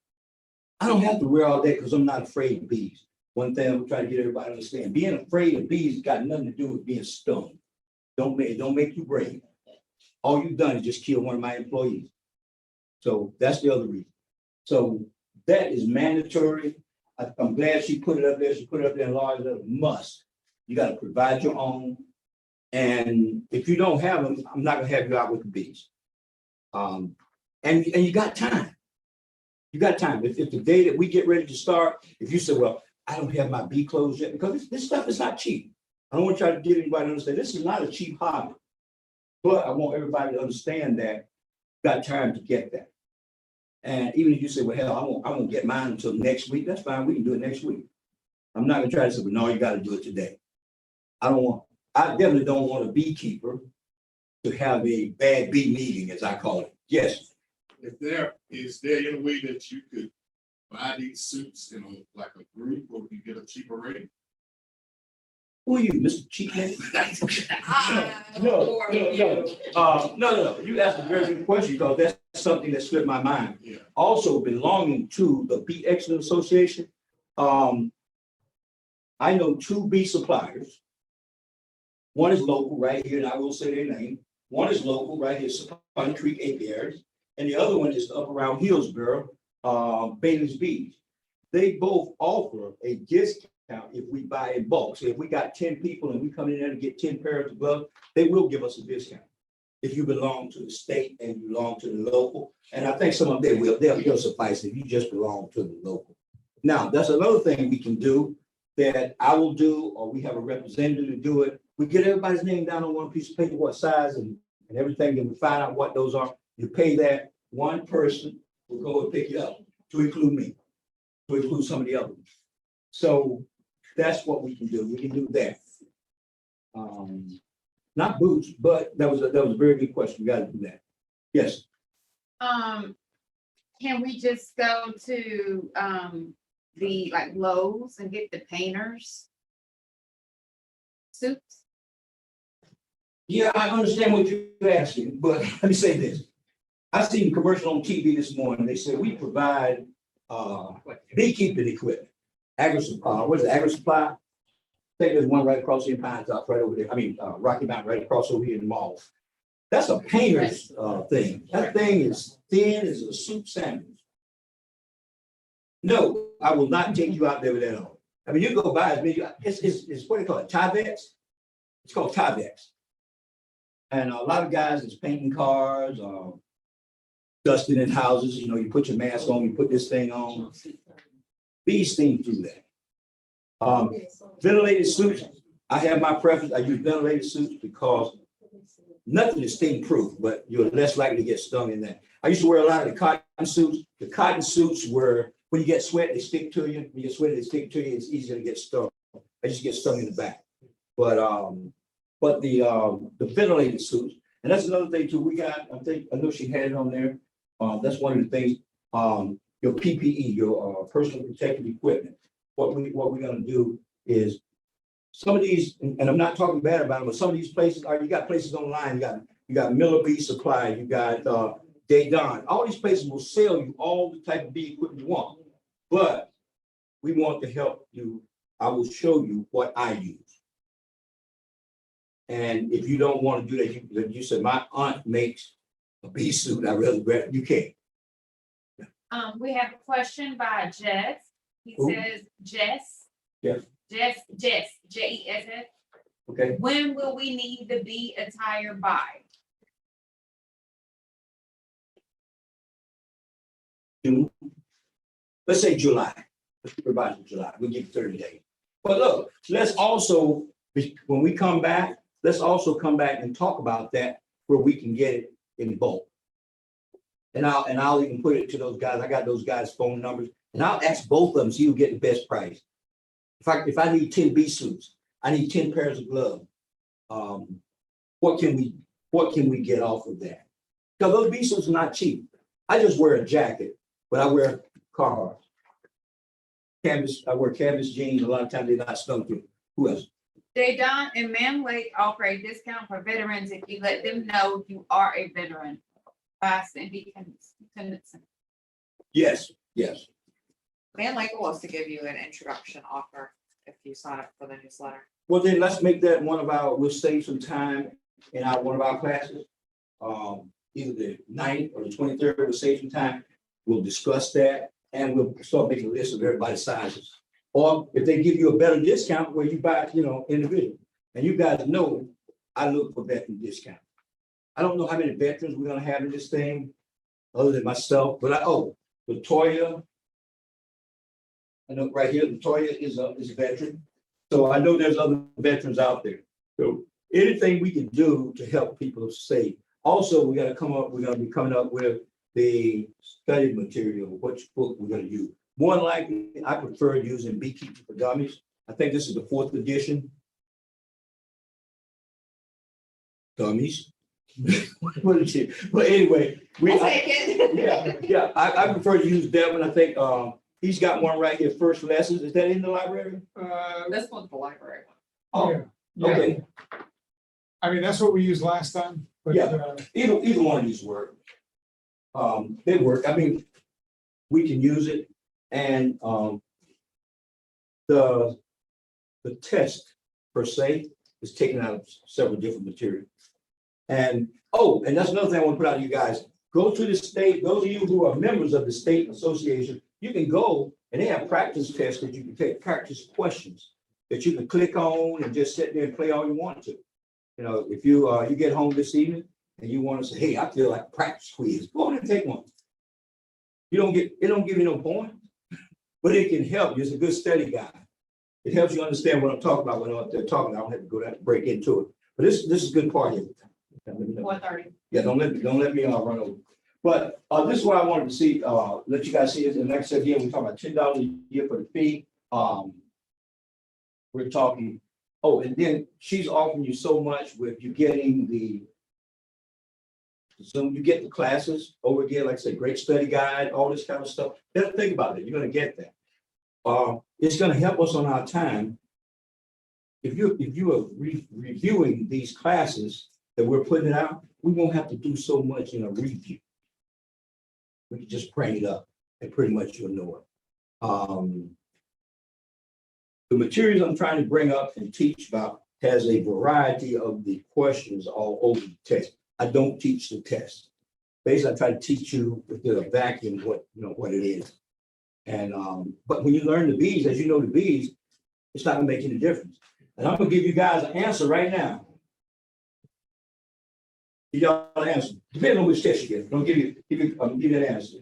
I don't have to wear all that because I'm not afraid of bees. One thing I'm trying to get everybody to understand, being afraid of bees got nothing to do with being stung. Don't make you brave. All you've done is just kill one of my employees. So that's the other reason. So that is mandatory. I'm glad she put it up there. She put it up there in large letters, must. You got to provide your own. And if you don't have them, I'm not gonna have you out with the bees. And you got time. You got time. If the day that we get ready to start, if you say, well, I don't have my bee clothes yet, because this stuff is not cheap. I don't want y'all to get anybody to understand this is not a cheap hobby. But I want everybody to understand that you got time to get that. And even if you say, well, hell, I won't get mine until next week, that's fine. We can do it next week. I'm not gonna try to say, well, no, you got to do it today. I definitely don't want a beekeeper to have a bad bee meeting, as I call it. Yes. Is there any way that you could buy these suits in like a group or you get a cheaper rate? Who are you, Mr. Cheap Man? No. You asked a very good question because that's something that slipped my mind. Yeah. Also belonging to the Bee Excellence Association, I know 2 bee suppliers. One is local right here, and I will say their name. One is local right here, Pine Creek Apiaries, and the other one is up around Hillsborough, Bailey's Bees. They both offer a discount if we buy in bulk. So if we got 10 people and we come in there to get 10 pairs of gloves, they will give us a discount. If you belong to the state and you belong to the local, and I think some of them they'll suffice if you just belong to the local. Now, that's another thing we can do that I will do, or we have a representative to do it. We get everybody's name down on one piece of paper, what size and everything, and we find out what those are. You pay that, one person will go and pick it up, to include me, to include some of the others. So that's what we can do. We can do that. Not boots, but that was a very good question. We got to do that. Yes. Can we just go to the like Lowe's and get the painters suits? Yeah, I understand what you're asking, but let me say this. I seen a commercial on TV this morning. They said we provide beekeeping equipment. What is it, Agri-Supply? I think there's one right across here in Pine Top, right over there. I mean, Rocky Mountain, right across over here in the mall. That's a painter's thing. That thing is thin as a soup sandwich. No, I will not take you out there with that on. I mean, you go buy it's what do you call it, Tyvek? It's called Tyvek. And a lot of guys is painting cars, dusting in houses, you put your mask on, you put this thing on. Bees sting through that. Ventilated suits, I have my preference. I use ventilated suits because nothing is sting proof, but you're less likely to get stung in that. I used to wear a lot of the cotton suits. The cotton suits were, when you get sweat, they stick to you. When you get sweat, they stick to you. It's easier to get stung. I just get stung in the back. But the ventilated suits, and that's another thing too. We got, I know she had it on there. That's one of the things. Your PPE, your personal protective equipment. What we're gonna do is some of these, and I'm not talking bad about them, but some of these places you got places online. You got Miller Bee Supply. You got Daydon. All these places will sell you all the type of bee equipment you want, but we want to help you. I will show you what I use. And if you don't want to do that, you said my aunt makes a bee suit. I really regret you can't. We have a question by Jess. He Who? says, Jess, Yes. J-E-S-S. Okay. When will we need the bee attire by? June. Let's say July. Let's keep it by July. We'll give you 30 days. But look, let's also, when we come back, let's also come back and talk about that where we can get it in bulk. And I'll even put it to those guys. I got those guys' phone numbers, and I'll ask both of them, see who get the best price. If I need 10 bee suits, I need 10 pairs of gloves. What can we get off of that? Because those bee suits are not cheap. I just wear a jacket, but I wear Carhartt. Canvas, I wear canvas jeans. A lot of times they're not stung through. Who else? They don't, and Mann Lake offer a discount for veterans if you let them know you are a veteran. By Cindy Tennyson. Yes, yes. Mann Lake wants to give you an introduction offer if you sign up for the newsletter. Well, then let's make that one of our, we'll save some time in one of our classes. Either the 9th or the 23rd, we'll save some time. We'll discuss that and we'll start making a list of everybody's sizes. Or if they give you a better discount where you buy, individual. And you guys know, I look for veteran discount. I don't know how many veterans we're gonna have in this thing, other than myself, but Latoya. I know right here, Latoya is a veteran. So I know there's other veterans out there. So anything we can do to help people save. Also, we're gonna be coming up with the study material, which book we're gonna use. More than likely, I prefer using Beekeeping for Dummies. I think this is the 4th edition. Dummies. What is it? But anyway, We'll take it. yeah, I prefer to use that one. I think he's got one right here, First Lessons. Is that in the library? This one's the library one. Oh, Yeah. okay. I mean, that's what we used last time, but, Yeah. Either one of these work. They work. I mean, we can use it and the test per se is taken out of several different materials. And that's another thing I want to put out to you guys. Go to the state, those of you who are members of the state association, you can go and they have practice tests that you can take, practice questions that you can click on and just sit there and play all you want to. If you get home this evening and you want to say, hey, I feel like a practice quiz, go on and take one. It don't give you no point, but it can help you. It's a good study guide. It helps you understand what I'm talking about when I'm talking. I don't have to go down and break into it. But this is a good part of it. 4:30. Yeah, don't let me run over. But this is what I wanted to see, let you guys see it. And like I said, again, we're talking about $10 a year for the fee. We're talking, and then she's offering you so much with you getting the Zoom, you get the classes over again, like I said, great study guide, all this kind of stuff. Just think about it. You're gonna get that. It's gonna help us on our time. If you are reviewing these classes that we're putting out, we won't have to do so much in a review. We can just bring it up and pretty much you'll know it. The materials I'm trying to bring up and teach about has a variety of the questions all over the test. I don't teach the test. Basically, I try to teach you within a vacuum what it is. And but when you learn the bees, as you know the bees, it's not gonna make any difference. And I'm gonna give you guys an answer right now. Give y'all an answer, depending on which test you get. Don't give you an answer.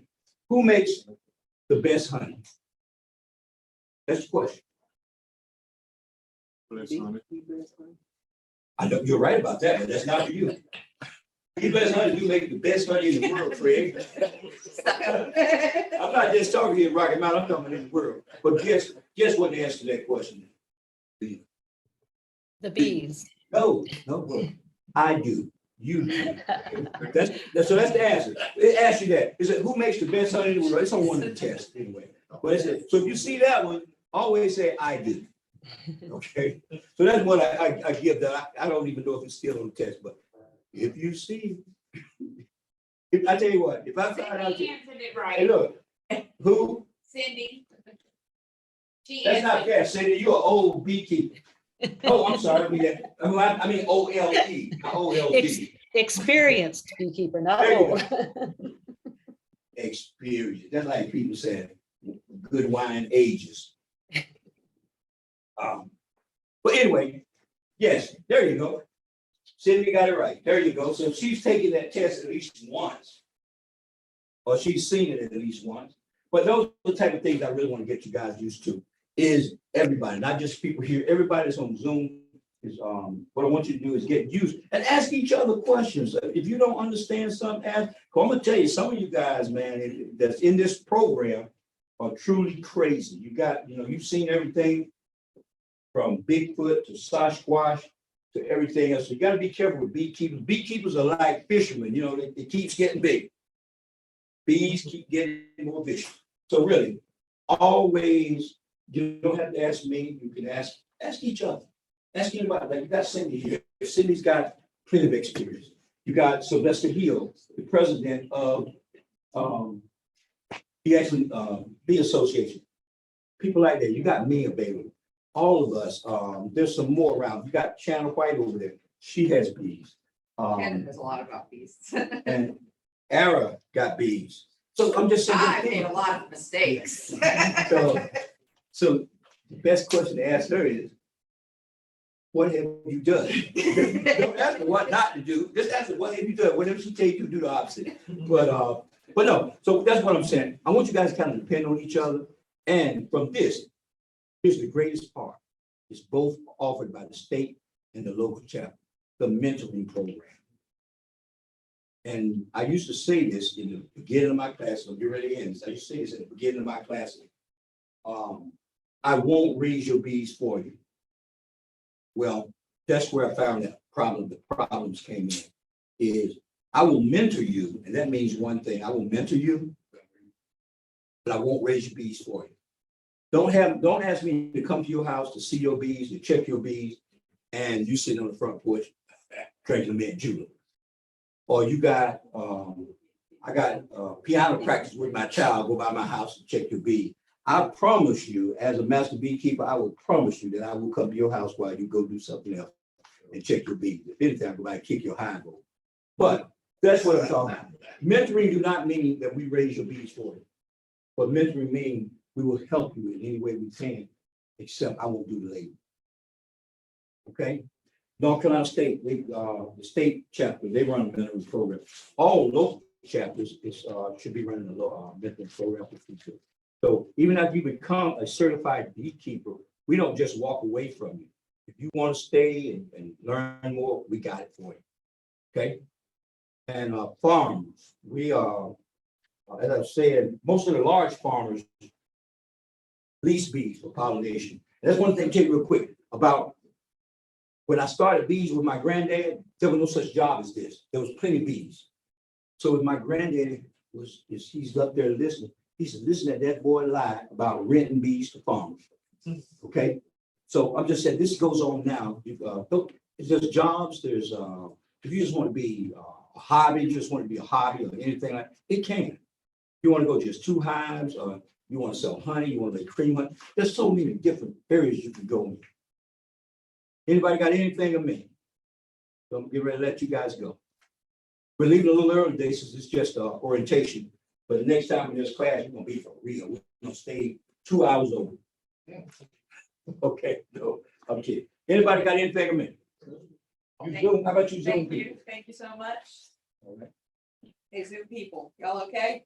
Who makes the best honey? That's the question. I know you're right about that, but that's not for you. You best honey, you make the best honey in the world, Craig. I'm not just talking here in Rocky Mountain, I'm talking in the world. But guess what the answer to that question is? The bees. No, I do. You do. That's the answer. It asks you that. Is it who makes the best honey in the world? It's on one of the tests anyway. But so if you see that one, always say I do. Okay. So that's what I give that. I don't even know if it's still on the test, but if you see, if I tell you what, if I find out, Cindy answered it right. hey, look, who? Cindy. She That's not answered- fair, Cindy. You're an old beekeeper. Oh, I'm sorry. I mean OLE. OLD. Experienced beekeeper, not There you old. Experience. That's like people say, good wine ages. But anyway, yes, there you go. Cindy got it right. There you go. So she's taken that test at least once. Or she's seen it at least once. But those are the type of things I really want to get you guys used to. Is everybody, not just people here, everybody that's on Zoom is what I want you to do is get used and ask each other questions. If you don't understand something, ask. I'm gonna tell you, some of you guys, man, that's in this program are truly crazy. You got, you've seen everything from Bigfoot to Sasquatch to everything else. So you gotta be careful with beekeepers. Beekeepers are like fishermen, you know, it keeps getting big. Bees keep getting more vicious. So really, always, you don't have to ask me, you can ask each other. Ask anybody, like you got Cindy here. Cindy's got plenty of experience. You got Sylvester Hill, the president of Bee Association. People like that. You got me available. All of us. There's some more around. You got Shannon White over there. She has bees. Shannon knows a lot about bees. And Ara got bees. So I'm just saying. I made a lot of mistakes. So the best question to ask her is, what have you done? Don't ask her what not to do. Just ask her, what have you done? Whatever she tells you to do, the opposite. But no, so that's what I'm saying. I want you guys to kind of depend on each other. And from this, here's the greatest part. It's both offered by the state and the local chapter, the mentoring program. And I used to say this in the beginning of my class, so get ready to end. I used to say this at the beginning of my class. I won't raise your bees for you. Well, that's where I found that problem. The problems came in is I will mentor you. And that means one thing, I will mentor you, but I won't raise your bees for you. Don't ask me to come to your house to see your bees, to check your bees, and you sitting on the front porch drinking a mint julep. Or you got, I got piano practice with my child, go by my house and check your bees. I promise you, as a master beekeeper, I will promise you that I will come to your house while you go do something else and check your bees. If anything, I'll go by and kick your hind over. But that's what I'm talking about. Mentoring do not mean that we raise your bees for you. But mentoring means we will help you in any way we can, except I won't do the labor. Okay? North Carolina State, the state chapter, they run a mentoring program. All local chapters should be running a mentoring program for future. So even if you become a certified beekeeper, we don't just walk away from you. If you want to stay and learn more, we got it for you. Okay? And farms, we are, as I said, most of the large farmers lease bees for pollination. And that's one thing, take real quick about when I started bees with my granddad, there was no such job as this. There was plenty of bees. So if my granddaddy he's up there listening, he said, listen to that boy lie about renting bees to farmers. Okay, so I'm just saying this goes on now. There's jobs. There's if you just want to be a hobby, you just want to be a hobby or anything like it can. You want to go just 2 hives, or you want to sell honey, you want to make cream honey. There's so many different areas you can go in. Anybody got anything of me? So I'm getting ready to let you guys go. We're leaving a little early today since it's just orientation. But the next time in this class, we're gonna be for real. We're gonna stay 2 hours over. Okay, no, I'm kidding. Anybody got anything of me? Zoom, how about you, Zoom people? Thank you so much. All right. Hey, Zoom people, y'all okay?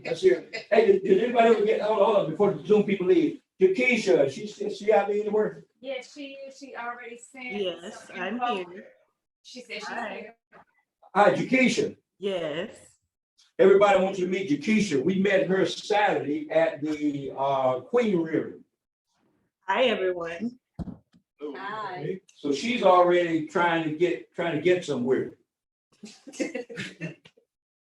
That's it. Hey, did anybody ever get, hold on, before the Zoom people leave, Jakeisha, she out there anywhere? Yes, she already sent. Yes, some I'm info. here. She said she's Hi. here. Hi, Jakeisha. Yes. Everybody wants you to meet Jakeisha. We met her Saturday at the Queen Rearing. Hi, everyone. Hi. So she's already trying to get somewhere.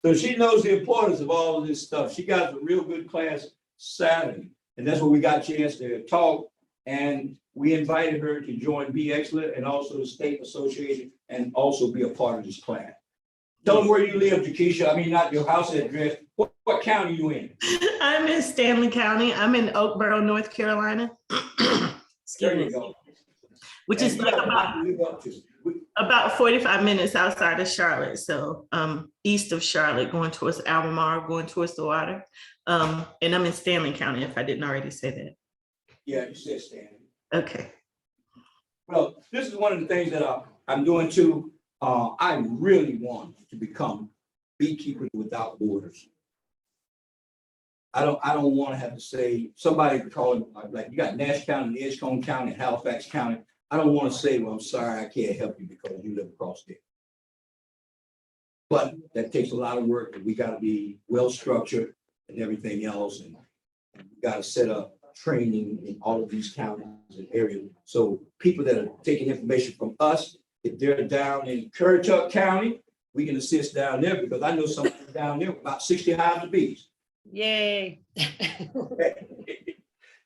So she knows the importance of all of this stuff. She got a real good class Saturday, and that's where we got a chance to talk. And we invited her to join Bee Excellent and also the State Association and also be a part of this class. Tell them where you live, Jakeisha. I mean, not your house address. What county you in? I'm in Stanley County. I'm in Oakboro, North Carolina. There you go. Which is like about 45 minutes outside of Charlotte. So east of Charlotte, going towards Albemarle, going towards the water. And I'm in Stanley County, if I didn't already say that. Yeah, you said Stanley. Okay. Well, this is one of the things that I'm doing too. I really want to become Beekeepers Without Borders. I don't want to have to say, somebody call like you got Nash County, Edgecombe County, Halifax County. I don't want to say, well, I'm sorry, I can't help you because you live across there. But that takes a lot of work, and we got to be well structured and everything else, and we got to set up training in all of these counties and areas. So people that are taking information from us, if they're down in Currituck County, we can assist down there because I know somebody down there with about 60 hives of bees. Yay.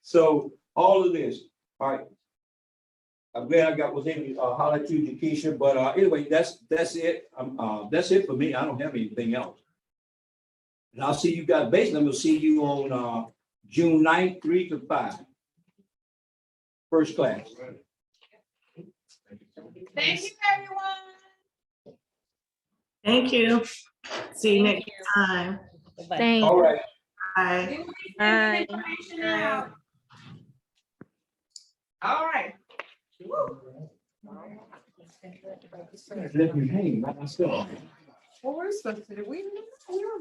So all of this, all right. I'm glad I was able to holler at you, Jakeisha, but anyway, that's it. That's it for me. I don't have anything else. And I'll see you guys, basically, I'm gonna see you on June 9th, 3 to 5. First class. Thank you, everyone. Thank you. See you next time. Thanks. All right. Bye. Bye. Information out. All right. Let me hang by myself. Well, we're supposed to, we were